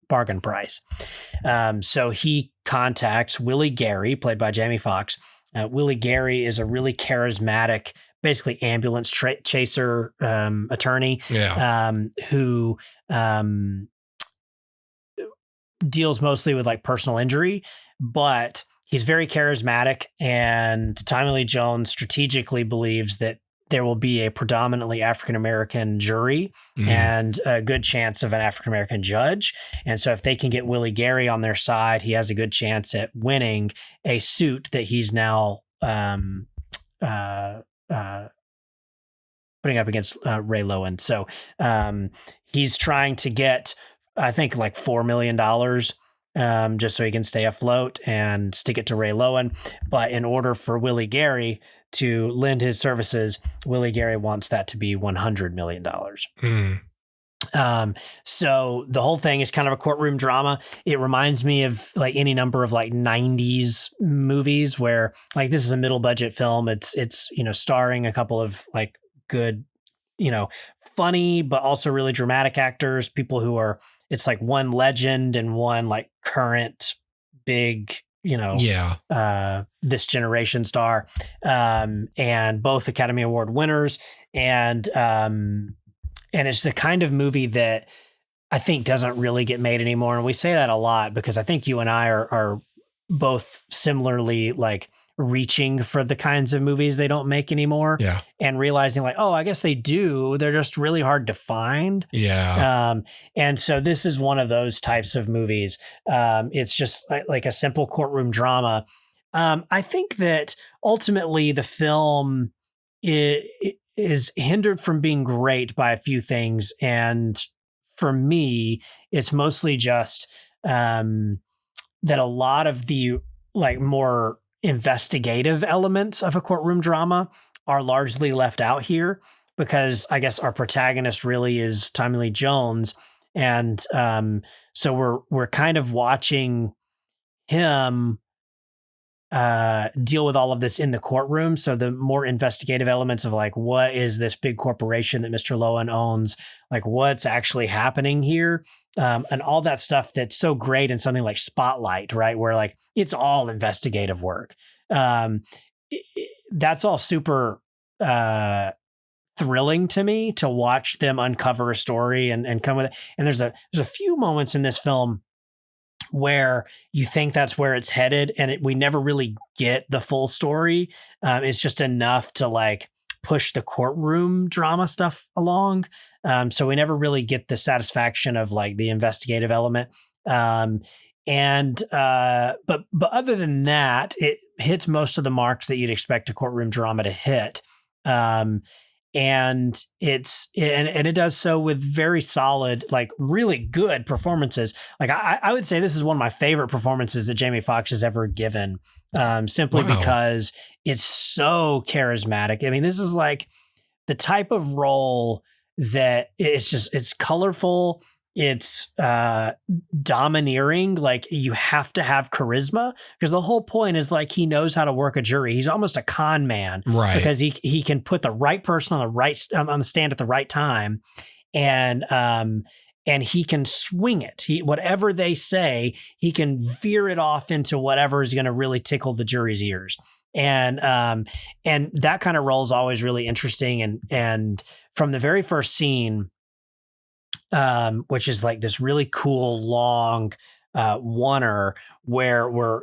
bargain price. So he contacts Willie Gary, played by Jamie Foxx. Willie Gary is a really charismatic, basically ambulance chaser attorney, who deals mostly with like personal injury, but he's very charismatic, and Tommy Lee Jones strategically believes that there will be a predominantly African-American jury and a good chance of an African-American judge. And so if they can get Willie Gary on their side, he has a good chance at winning a suit that he's now putting up against Ray Lowen. So he's trying to get, I think, like $4 million just so he can stay afloat and stick it to Ray Lowen. But in order for Willie Gary to lend his services, Willie Gary wants that to be $100 million. So the whole thing is kind of a courtroom drama. It reminds me of like any number of like 90s movies where like this is a middle budget film. It's starring a couple of like good, funny, but also really dramatic actors, people who are, it's like one legend and one like current big, this generation star, and both Academy Award winners. And it's the kind of movie that I think doesn't really get made anymore. And we say that a lot because I think you and I are both similarly like reaching for the kinds of movies they don't make anymore, and realizing like, oh, I guess they do. They're just really hard to find. And so this is one of those types of movies. It's just like a simple courtroom drama. I think that ultimately the film is hindered from being great by a few things. And for me, it's mostly just that a lot of the like more investigative elements of a courtroom drama are largely left out here, because I guess our protagonist really is Tommy Lee Jones. And so we're kind of watching him deal with all of this in the courtroom. So the more investigative elements of like, what is this big corporation that Mr. Lowen owns? Like what's actually happening here? And all that stuff that's so great in something like Spotlight, right? Where like, it's all investigative work. That's all super thrilling to me to watch them uncover a story and come with it. And there's a few moments in this film where you think that's where it's headed, and we never really get the full story. It's just enough to like push the courtroom drama stuff along. So we never really get the satisfaction of like the investigative element. But other than that, it hits most of the marks that you'd expect a courtroom drama to hit. And it does so with very solid, like really good performances. Like I would say this is one of my favorite performances that Jamie Foxx has ever given, simply because it's so charismatic. I mean, this is like the type of role that it's colorful. It's domineering. Like you have to have charisma, because the whole point is like he knows how to work a jury. He's almost a con man, right? Because he can put the right person on the stand at the right time, and he can swing it. Whatever they say, he can veer it off into whatever is going to really tickle the jury's ears. And that kind of role is always really interesting. And from the very first scene, which is like this really cool long oneer where we're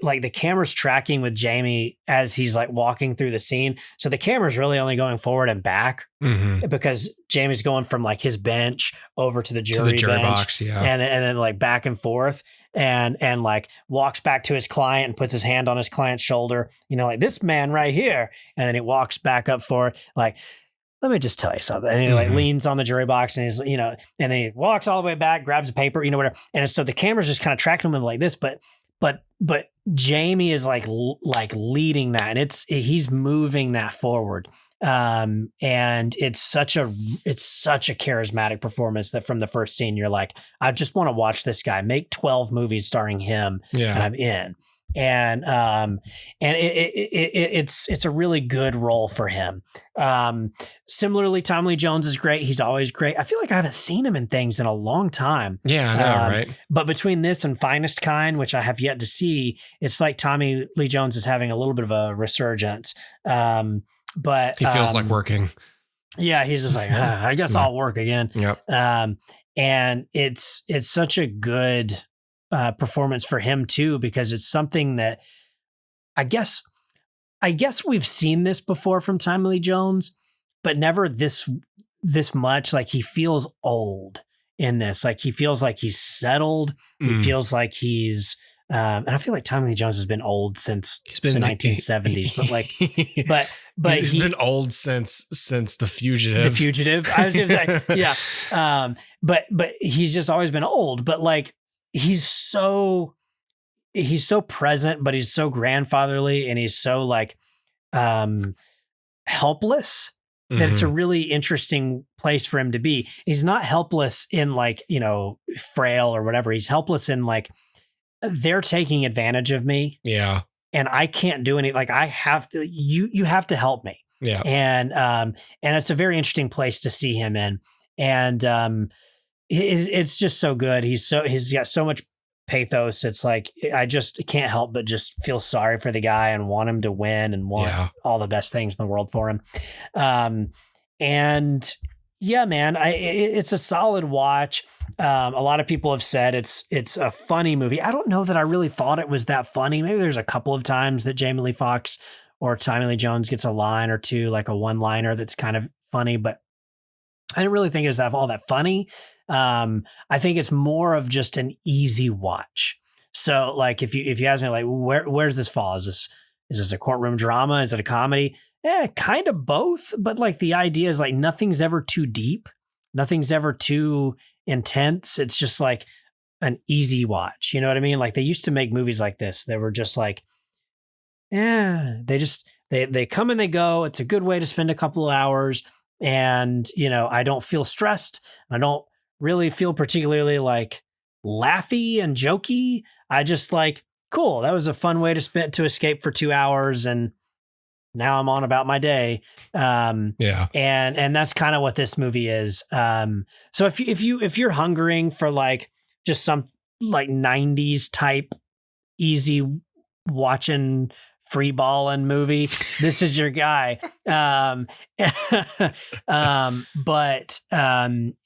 like the camera's tracking with Jamie as he's like walking through the scene. So the camera's really only going forward and back because Jamie's going from like his bench over to the jury bench, box, and then like back and forth, and like walks back to his client and puts his hand on his client's shoulder, you know, like this man right here, and then he walks back up for it, like, let me just tell you something. And he like leans on the jury box and he's, you know, and then he walks all the way back, grabs a paper, you know, whatever. And so the camera's just kind of tracking him like this, but Jamie is like leading that, and he's moving that forward. And it's such a charismatic performance that from the first scene, you're like, I just want to watch this guy make 12 movies starring him. Yeah. And I'm in. And it's a really good role for him. Similarly, Tommy Lee Jones is great. He's always great. I feel like I haven't seen him in things in a long time. Yeah, I know, right? But between this and Finest Kind, which I have yet to see, it's like Tommy Lee Jones is having a little bit of a resurgence. But he feels like working. Yeah, he's just like, I guess I'll work again. Yep. And it's such a good performance for him too, because it's something that I guess we've seen this before from Tommy Lee Jones, but never this much. Like he feels old in this. Like he feels like he's settled. He feels like he's and I feel like Tommy Lee Jones has been old since the 1970s, but like, but he's been old since The Fugitive. The Fugitive. I was just like, yeah. But he's just always been old, but like, he's so present, but he's so grandfatherly, and he's so like helpless that it's a really interesting place for him to be. He's not helpless in like, you know, frail or whatever. He's helpless in like, they're taking advantage of me. Yeah. And I can't do any, like I have to, you have to help me. Yeah. And it's a very interesting place to see him in. And it's just so good. He's got so much pathos. It's like, I just can't help but just feel sorry for the guy and want him to win and want all the best things in the world for him. And yeah, man, it's a solid watch. A lot of people have said it's a funny movie. I don't know that I really thought it was that funny. Maybe there's a couple of times that Jamie Lee Foxx or Tommy Lee Jones gets a line or two, like a one-liner that's kind of funny, but I didn't really think it was all that funny. I think it's more of just an easy watch. So like, if you ask me like, where's this fall? Is this a courtroom drama? Is it a comedy? Kind of both. But like the idea is like, nothing's ever too deep. Nothing's ever too intense. It's just like an easy watch. You know what I mean? Like they used to make movies like this. They were just like, they come and they go. It's a good way to spend a couple of hours. And, you know, I don't feel stressed. I don't really feel particularly like laughy and jokey. I just like, cool. That was a fun way to escape for 2 hours. And now I'm on about my day. Yeah. And that's kind of what this movie is. So if you're hungering for like just some like 90s type easy watching free balling movie, this is your guy. But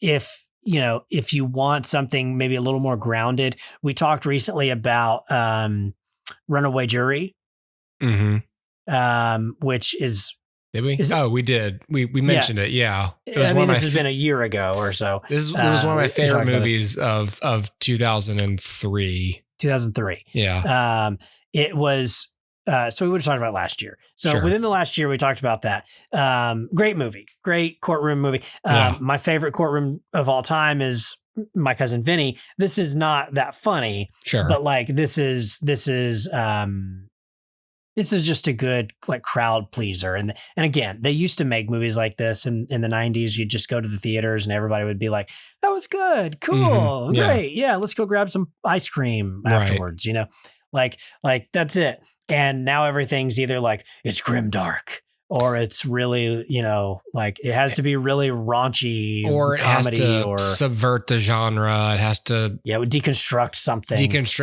if you want something maybe a little more grounded, we talked recently about Runaway Jury. Which is, did we? We did. We mentioned it. Yeah. It was this has been a year ago or so. It was one of my favorite movies of 2003. 2003. Yeah. It was, so we would have talked about last year. So Sure. within the last year, we talked about that. Great movie, great courtroom movie. My favorite courtroom of all time is My Cousin Vinny. This is not that funny, Sure. but like this is just a good like crowd pleaser. And again, they used to make movies like this in the 90s. You'd just go to the theaters and everybody would be like, that was good. Cool. Yeah. Great. Yeah. Let's go grab some ice cream afterwards, you know, like that's it. And now everything's either like it's grim dark or it's really, you know, like it has to be really raunchy or it comedy has to or subvert the genre. It has to deconstruct something.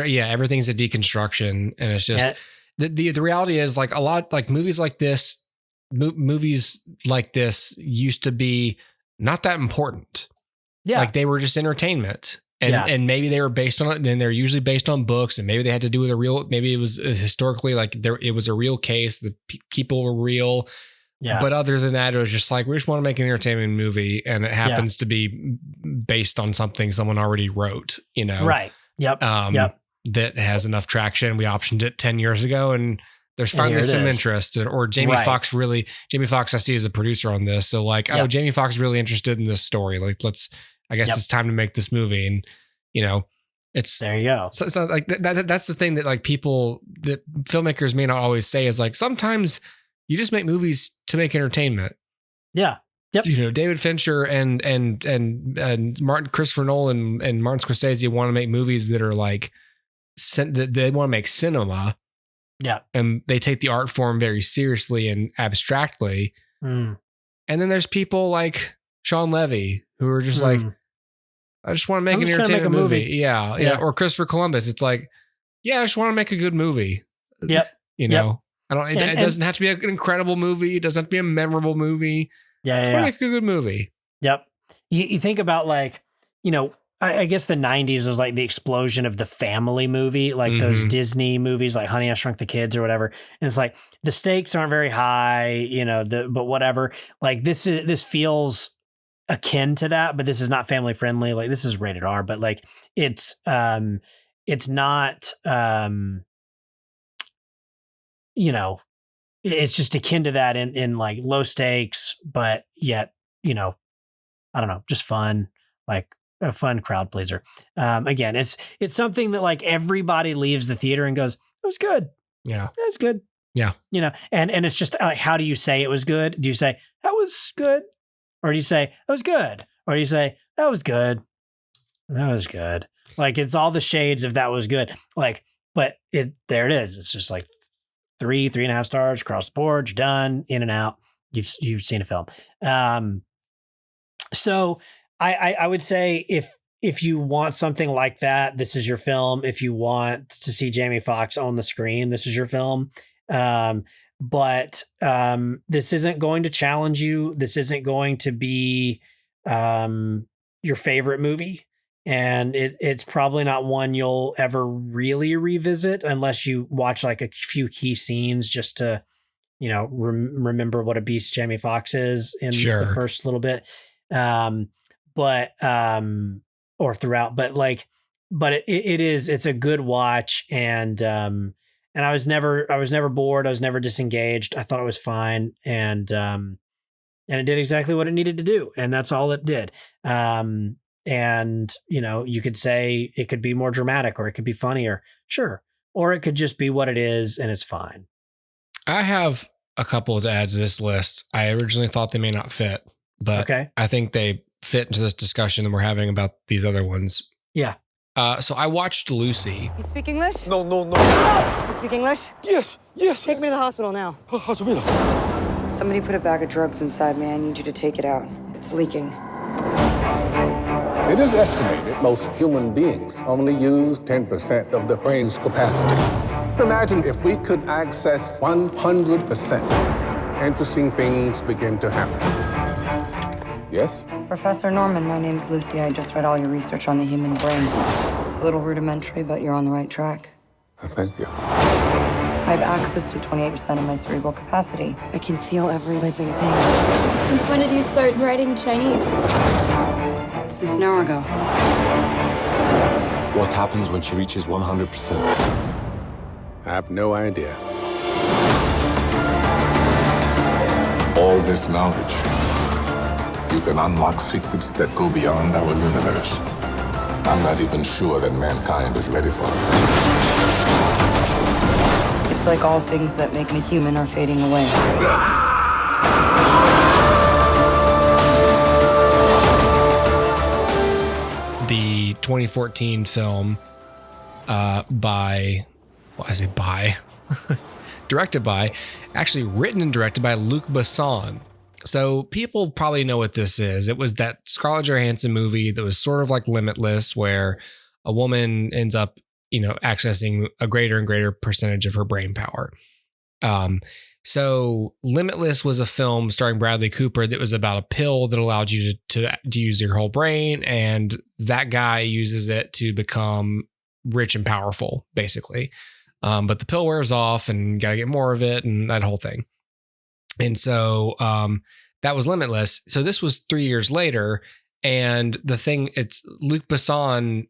Yeah. Everything's a deconstruction. And it's just, the reality is like a lot, like movies like this used to be not that important. Yeah. Like they were just entertainment. And maybe they were based on it. Then they're usually based on books, and maybe they had to do with maybe it was historically like it was a real case. The people were real. Yeah. But other than that, it was just like, we just want to make an entertainment movie, and it happens to be based on something someone already wrote, Right. Yep. That has enough traction. We optioned it 10 years ago, and there's finally some interest. Or Jamie Foxx Jamie Foxx, I see as a producer on this. So like, Jamie Foxx is really interested in this story. Like, I guess it's time to make this movie. And, it's there you go. So like that's the thing that like that filmmakers may not always say is like, sometimes you just make movies to make entertainment. Yeah. Yep. David Fincher and Christopher Nolan and Martin Scorsese want to make movies that are like, they want to make cinema. Yeah. And they take the art form very seriously and abstractly. Mm. And then there's people like Sean Levy who are just like, I just want to make an entertainment movie. Yeah. Or Christopher Columbus. It's like, I just want to make a good movie. Yep. It doesn't have to be an incredible movie. It doesn't have to be a memorable movie. Just want to make a good movie. Yep. You think about like, I guess the 90s was like the explosion of the family movie, like those Disney movies like Honey, I Shrunk the Kids or whatever. And it's like the stakes aren't very high, but whatever. Like this feels akin to that, but this is not family friendly. Like this is rated R, but like it's not it's just akin to that in like low stakes, but yet, I don't know, just fun, like a fun crowd pleaser. Again, it's something that like everybody leaves the theater and goes, it was good. Yeah. That's good. Yeah. And it's just like, how do you say it was good? Do you say that was good? Or do you say that was good? Or do you say that was good? That was good. Like it's all the shades of that was good. Like, but there it is. It's just like 3.5 stars across the board, you're done, in and out. You've seen a film. So I would say if you want something like that, this is your film. If you want to see Jamie Foxx on the screen, this is your film. But this isn't going to challenge you. This isn't going to be your favorite movie. And it's probably not one you'll ever really revisit unless you watch like a few key scenes just to, remember what a beast Jamie Foxx is in the first little bit. Or throughout, but it's a good watch. And I was never bored. I was never disengaged. I thought it was fine. And it did exactly what it needed to do. And that's all it did. And, you could say it could be more dramatic or it could be funnier. Sure. Or it could just be what it is and it's fine. I have a couple to add to this list. I originally thought they may not fit, but I think they fit into this discussion that we're having about these other ones. Yeah. So I watched Lucy. You speak English? No. You speak English? Yes. Take me to the hospital now. Hospital. Somebody put a bag of drugs inside me. I need you to take it out. It's leaking. It is estimated most human beings only use 10% of their brain's capacity. Imagine if we could access 100%. Interesting things begin to happen. Yes? Professor Norman, my name's Lucy. I just read all your research on the human brain. It's a little rudimentary, but you're on the right track. Thank you. I have access to 28% of my cerebral capacity. I can feel every living thing. Since when did you start writing Chinese? Since an hour ago. What happens when she reaches 100%? I have no idea. All this knowledge, you can unlock secrets that go beyond our universe. I'm not even sure that mankind is ready for it. It's like all things that make me human are fading away. The 2014 film directed by, actually written and directed by Luc Besson. So people probably know what this is. It was that Scarlett Johansson movie that was sort of like Limitless, where a woman ends up, accessing a greater and greater percentage of her brain power. So Limitless was a film starring Bradley Cooper that was about a pill that allowed you to use your whole brain. And that guy uses it to become rich and powerful, basically. But the pill wears off and you got to get more of it and that whole thing. And so that was Limitless. So this was 3 years later. And the thing, it's Luc Besson.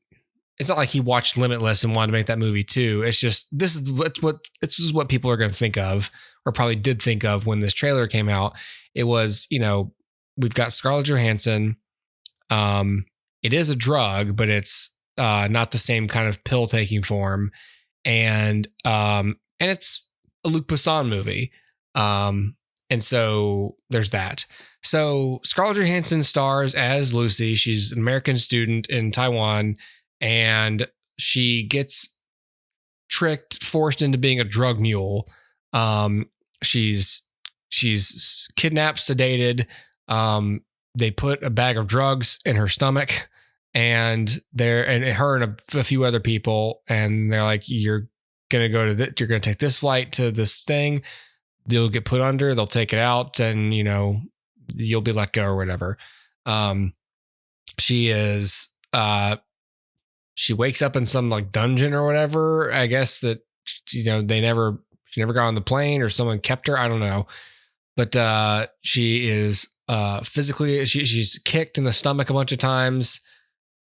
It's not like he watched Limitless and wanted to make that movie too. It's just, this is what people are going to think of, or probably did think of when this trailer came out. It was, we've got Scarlett Johansson. It is a drug, but it's not the same kind of pill taking form. And it's a Luc Besson movie. And so there's that. So Scarlett Johansson stars as Lucy. She's an American student in Taiwan, and she gets forced into being a drug mule. She's kidnapped, sedated. They put a bag of drugs in her stomach, and her and a few other people, and they're like, you're going to you're going to take this flight to this thing. You'll get put under, they'll take it out, and you'll be let go or whatever. She wakes up in some like dungeon or whatever. I guess that, she never got on the plane, or someone kept her. I don't know. But she is physically, she's kicked in the stomach a bunch of times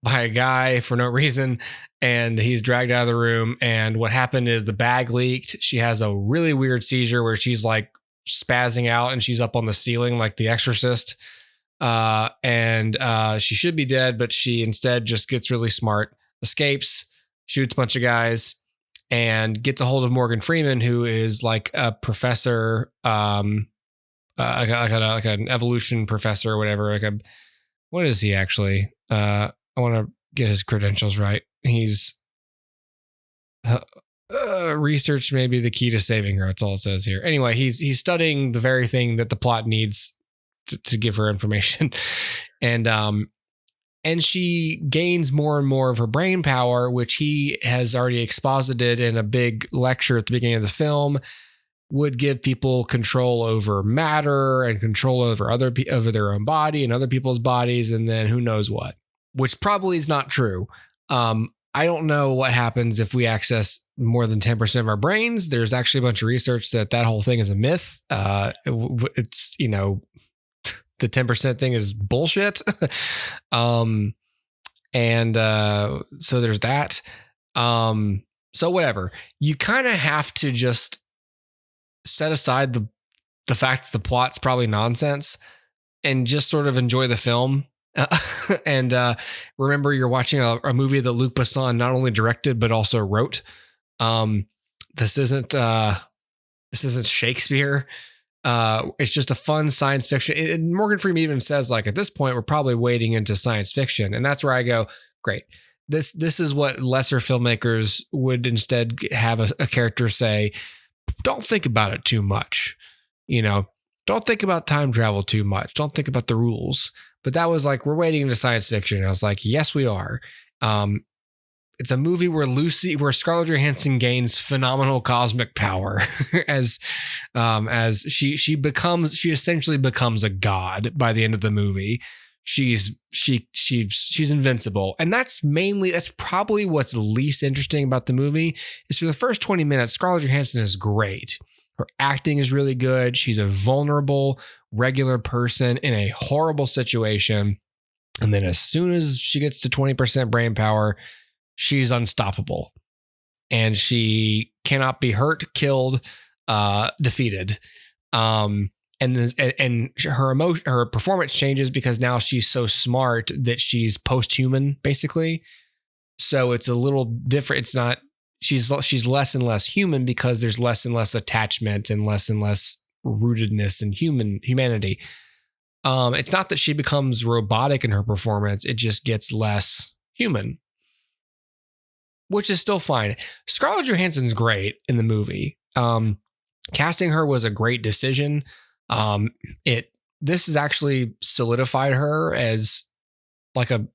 by a guy for no reason, and he's dragged out of the room. And what happened is the bag leaked. She has a really weird seizure where she's like spazzing out, and she's up on the ceiling like The Exorcist. And she should be dead, but she instead just gets really smart, escapes, shoots a bunch of guys, and gets a hold of Morgan Freeman, who is like a professor, like an evolution professor or whatever. What is he actually? I want to get his credentials right. He's research may be the key to saving her. That's all it says here. Anyway, he's studying the very thing that the plot needs to give her information. And she gains more and more of her brain power, which he has already exposited in a big lecture at the beginning of the film, would give people control over matter and control over over their own body and other people's bodies. And then who knows what, which probably is not true. I don't know what happens if we access more than 10% of our brains. There's actually a bunch of research that whole thing is a myth. It's, the 10% thing is bullshit. So there's that. So whatever, you kind of have to just set aside the fact that the plot's probably nonsense and just sort of enjoy the film. And remember, you're watching a movie that Luc Besson not only directed but also wrote. This isn't Shakespeare. It's just a fun science fiction. Morgan Freeman even says, like, at this point, we're probably wading into science fiction, and that's where I go, great. This is what lesser filmmakers would instead have a character say. Don't think about it too much. Don't think about time travel too much. Don't think about the rules. But that was like, we're wading into science fiction. And I was like, yes, we are. It's a movie where Scarlett Johansson gains phenomenal cosmic power as she essentially becomes a god by the end of the movie. She's invincible. And that's probably what's least interesting about the movie is for the first 20 minutes, Scarlett Johansson is great. Her acting is really good. She's a vulnerable, regular person in a horrible situation. And then as soon as she gets to 20% brain power, she's unstoppable. And she cannot be hurt, killed, defeated. And her performance changes because now she's so smart that she's post-human, basically. So it's a little different. It's not, she's less and less human because there's less and less attachment and less rootedness in humanity. It's not that she becomes robotic in her performance. It just gets less human, which is still fine. Scarlett Johansson's great in the movie. Casting her was a great decision. This has actually solidified her as like a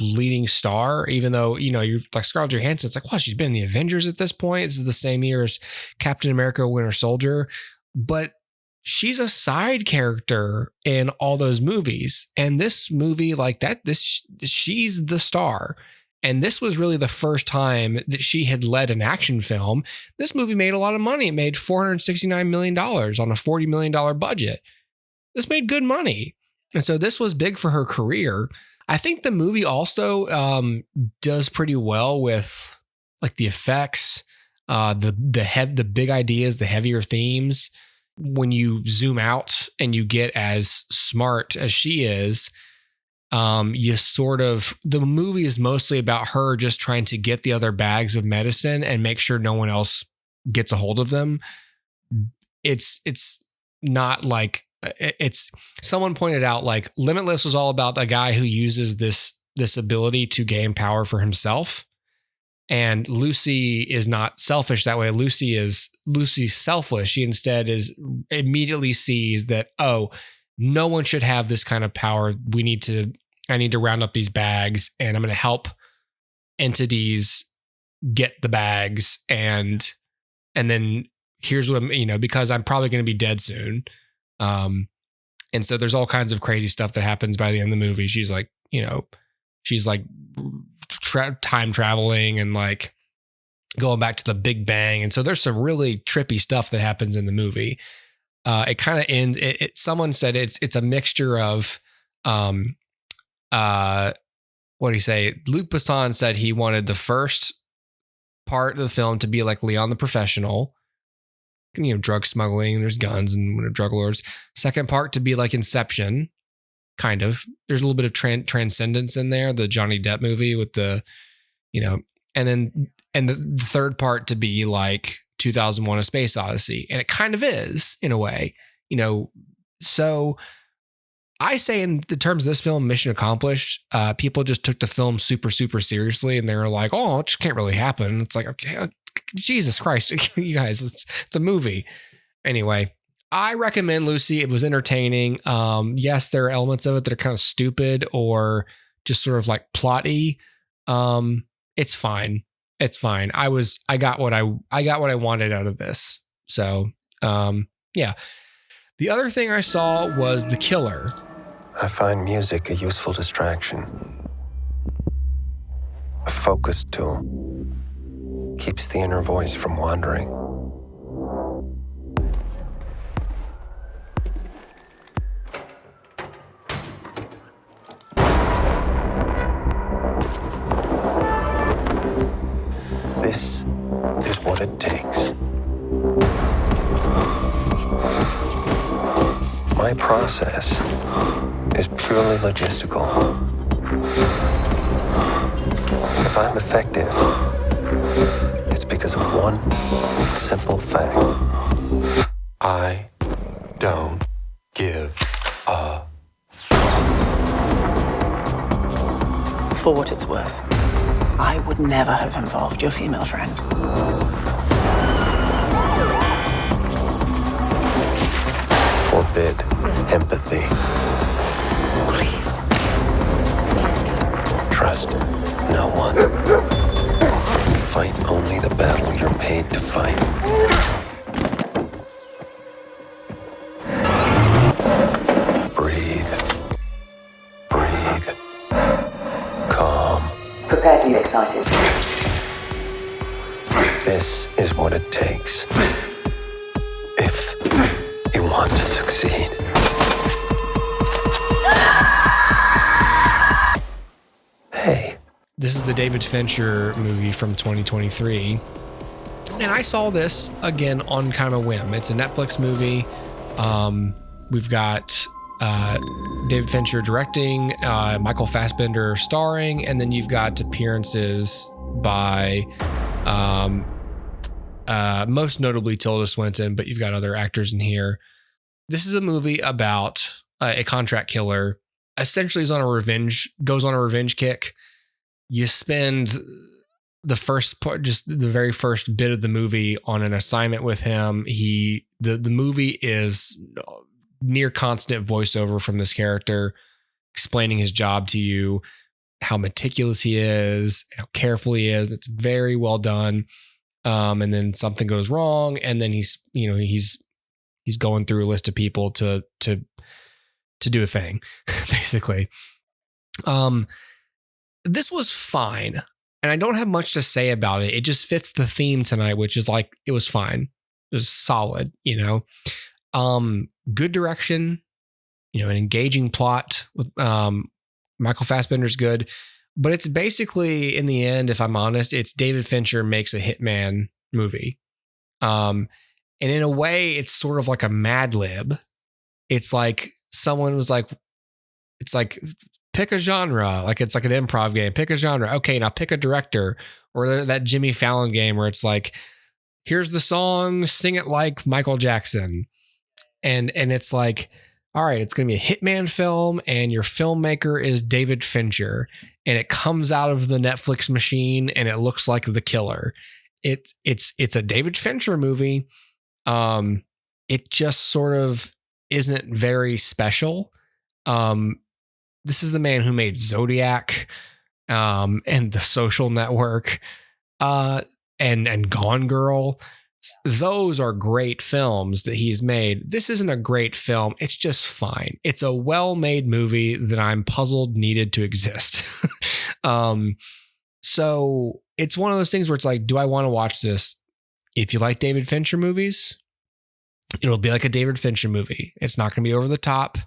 leading star, even though, you're like Scarlett Johansson. It's like, well, she's been in the Avengers at this point. This is the same year as Captain America, Winter Soldier. but she's a side character in all those movies. And this movie, like that, she's the star. And this was really the first time that she had led an action film. This movie made a lot of money. It made $469 million on a $40 million budget. This made good money. And so this was big for her career. I think the movie also does pretty well with like the effects, the big ideas, the heavier themes. When you zoom out and you get as smart as she is, the movie is mostly about her just trying to get the other bags of medicine and make sure no one else gets a hold of them. It's not like someone pointed out, like Limitless was all about a guy who uses this ability to gain power for himself. And Lucy is not selfish that way. Lucy's selfless. She instead immediately sees that, oh, no one should have this kind of power. I need to round up these bags, and I'm going to help entities get the bags. And then here's what because I'm probably going to be dead soon. And so there's all kinds of crazy stuff that happens by the end of the movie. She's like, time traveling and like going back to the Big Bang. And so there's some really trippy stuff that happens in the movie. It kind of ends. Someone said it's a mixture of, what do you say? Luc Besson said he wanted the first part of the film to be like Leon the Professional, drug smuggling. There's guns and drug lords. Second part to be like Inception, kind of. There's a little bit of transcendence in there. The Johnny Depp movie with the, and the third part to be like 2001: A Space Odyssey, and it kind of is in a way, So I say in the terms of this film, mission accomplished. People just took the film super, super seriously, and they were like, "Oh, it just can't really happen." It's like, okay, Jesus Christ, you guys, it's a movie. Anyway, I recommend Lucy. It was entertaining. Yes, there are elements of it that are kind of stupid or just sort of like plotty. It's fine. It's fine. I got what I wanted out of this. So, yeah. The other thing I saw was The Killer. I find music a useful distraction. A focus tool. Keeps the inner voice from wandering. This is what it takes. My process is purely logistical. If I'm effective, it's because of one simple fact. I don't give a For what it's worth, I would never have involved your female friend. Forbid empathy. Please. Trust no one. Fight only the battle you're paid to fight. Breathe. Breathe. Calm. Prepare to be excited. This is what it takes. If you want to succeed. Hey. This is the David Fincher movie from 2023. And I saw this again on kind of a whim. It's a Netflix movie. We've got David Fincher directing, Michael Fassbender starring, and then you've got appearances by most notably Tilda Swinton, but you've got other actors in here. This is a movie about a contract killer. Essentially, goes on a revenge kick. You spend the first part, just the very first bit of the movie, on an assignment with him. The movie is near constant voiceover from this character, explaining his job to you, how meticulous he is, how careful he is. It's very well done. And then something goes wrong, and then he's He's going through a list of people to do a thing, basically. This was fine, and I don't have much to say about it. It just fits the theme tonight, which is like, it was fine. It was solid, you know. Good direction, you know, an engaging plot with Michael Fassbender's good, but it's basically, in the end, if I'm honest, it's David Fincher makes a Hitman movie. And in a way, it's sort of like a Mad Lib. It's like someone was like, it's like, pick a genre. Like, it's like an improv game. Pick a genre. Okay, now pick a director. Or that Jimmy Fallon game where it's like, here's the song, sing it like Michael Jackson. And it's like, all right, it's going to be a Hitman film, and your filmmaker is David Fincher, and it comes out of the Netflix machine, and it looks like The Killer. It's a David Fincher movie. It just sort of isn't very special. This is the man who made Zodiac, and The Social Network, and Gone Girl. Those are great films that he's made. This isn't a great film. It's just fine. It's a well-made movie that I'm puzzled needed to exist. So it's one of those things where it's like, do I want to watch this? If you like David Fincher movies, it'll be like a David Fincher movie. It's not going to be over the top.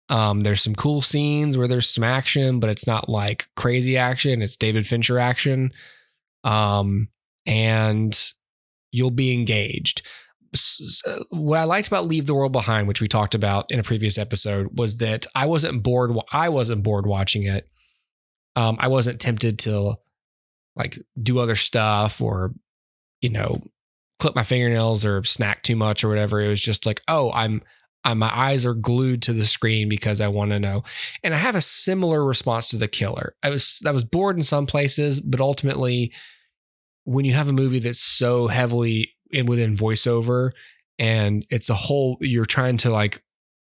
There's some cool scenes where there's some action, but it's not like crazy action. It's David Fincher action. And you'll be engaged. What I liked about Leave the World Behind, which we talked about in a previous episode, was that I wasn't bored watching it. I wasn't tempted to like do other stuff or, you know, clip my fingernails or snack too much or whatever. It was just like, oh, my eyes are glued to the screen because I want to know. And I have a similar response to The Killer. I was bored in some places, but ultimately, when you have a movie that's so heavily within voiceover, and it's a whole, you're trying to like,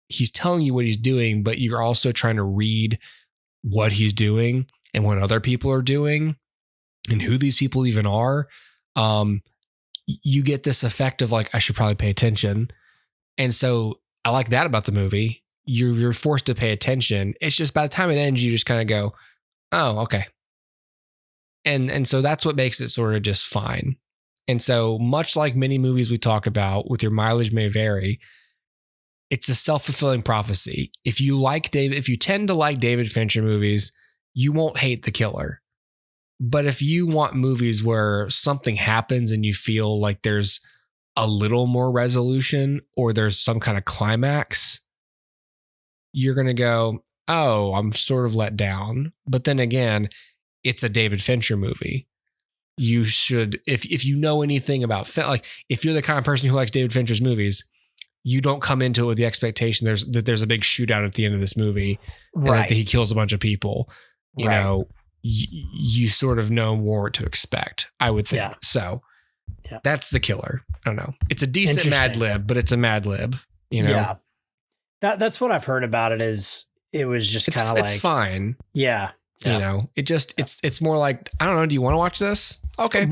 he's telling you what he's doing, but you're also trying to read what he's doing and what other people are doing and who these people even are. You get this effect of like, I should probably pay attention. And so I like that about the movie. You're forced to pay attention. It's just by the time it ends, you just kind of go, oh, okay. And so that's what makes it sort of just fine. And so much like many movies we talk about with your mileage may vary, it's a self-fulfilling prophecy. If you tend to like David Fincher movies, you won't hate The Killer. But if you want movies where something happens and you feel like there's a little more resolution or there's some kind of climax, you're going to go, oh, I'm sort of let down. But then again, it's a David Fincher movie. You should, if you know anything about like, if you're the kind of person who likes David Fincher's movies, you don't come into it with the expectation there's a big shootout at the end of this movie, right, and that he kills a bunch of people. You know, you sort of know more what to expect, I would think. Yeah. So that's The Killer. I don't know. It's a decent Mad Lib, but it's a Mad Lib. You know, yeah. That's what I've heard about it. Is it was just kind of like, it's fine. Yeah. You know, it just, it's more like, I don't know. Do you want to watch this? Okay.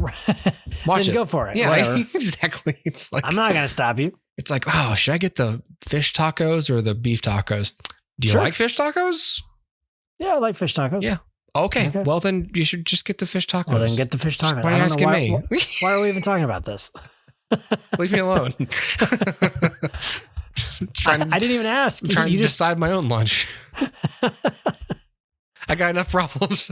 Watch it. Go for it. Yeah, exactly. It's like, I'm not going to stop you. It's like, oh, should I get the fish tacos or the beef tacos? Do you like fish tacos? Yeah, I like fish tacos. Yeah. Okay. Well, then you should just get the fish tacos. Well, then get the fish tacos. Why are you asking me? Why are we even talking about this? Leave me alone. I didn't even ask. I'm trying to decide my own lunch. I got enough problems.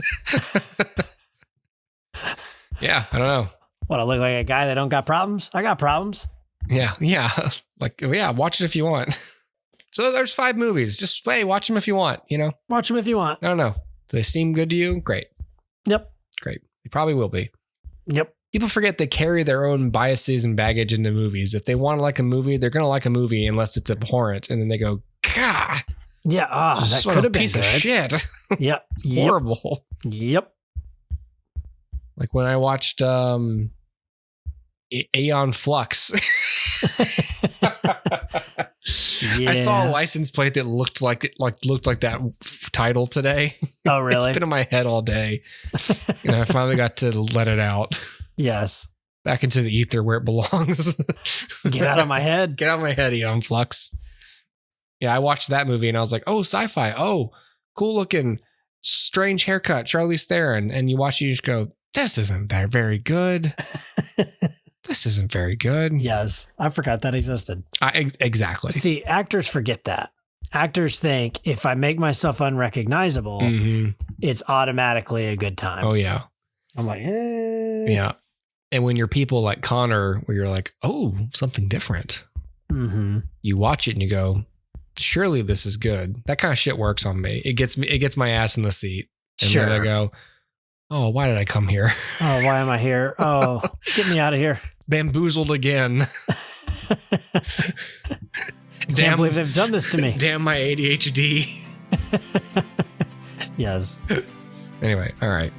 Yeah, I don't know. What, I look like a guy that don't got problems? I got problems. Yeah. Like, yeah, watch it if you want. So there's 5 movies. Just, hey, watch them if you want, you know? Watch them if you want. I don't know. Do they seem good to you? Great. Yep. Great. They probably will be. Yep. People forget they carry their own biases and baggage into movies. If they want to like a movie, they're going to like a movie unless it's abhorrent. And then they go, God. Yeah. That could have been piece good. of shit. Yep. Horrible. Yep. Like when I watched Aeon Flux. Yeah. I saw a license plate that looked like that title today. Oh, really? It's been in my head all day. And I finally got to let it out. Yes. back into the ether where it belongs. Get out of my head. Get out of my head, Eon Flux. Yeah, I watched that movie and I was like, oh, sci-fi. Oh, cool looking, strange haircut, Charlize Theron. And you watch it, you just go, this isn't that very good. This isn't very good. Yes, I forgot that existed. Exactly. See, actors forget that. Actors think if I make myself unrecognizable, it's automatically a good time. Oh, yeah. I'm like, Yeah. And when you're people like Connor, where you're like, oh, something different. You watch it and you go, surely this is good. That kind of shit works on me. It gets my ass in the seat. And then I go, oh, why did I come here? Oh, why am I here? Oh, get me out of here. Bamboozled again. Can't believe they've done this to me. Damn my ADHD. Yes. Anyway, all right.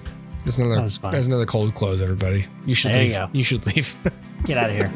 That's another cold close, everybody. You should there leave. You go. You should leave. Get out of here.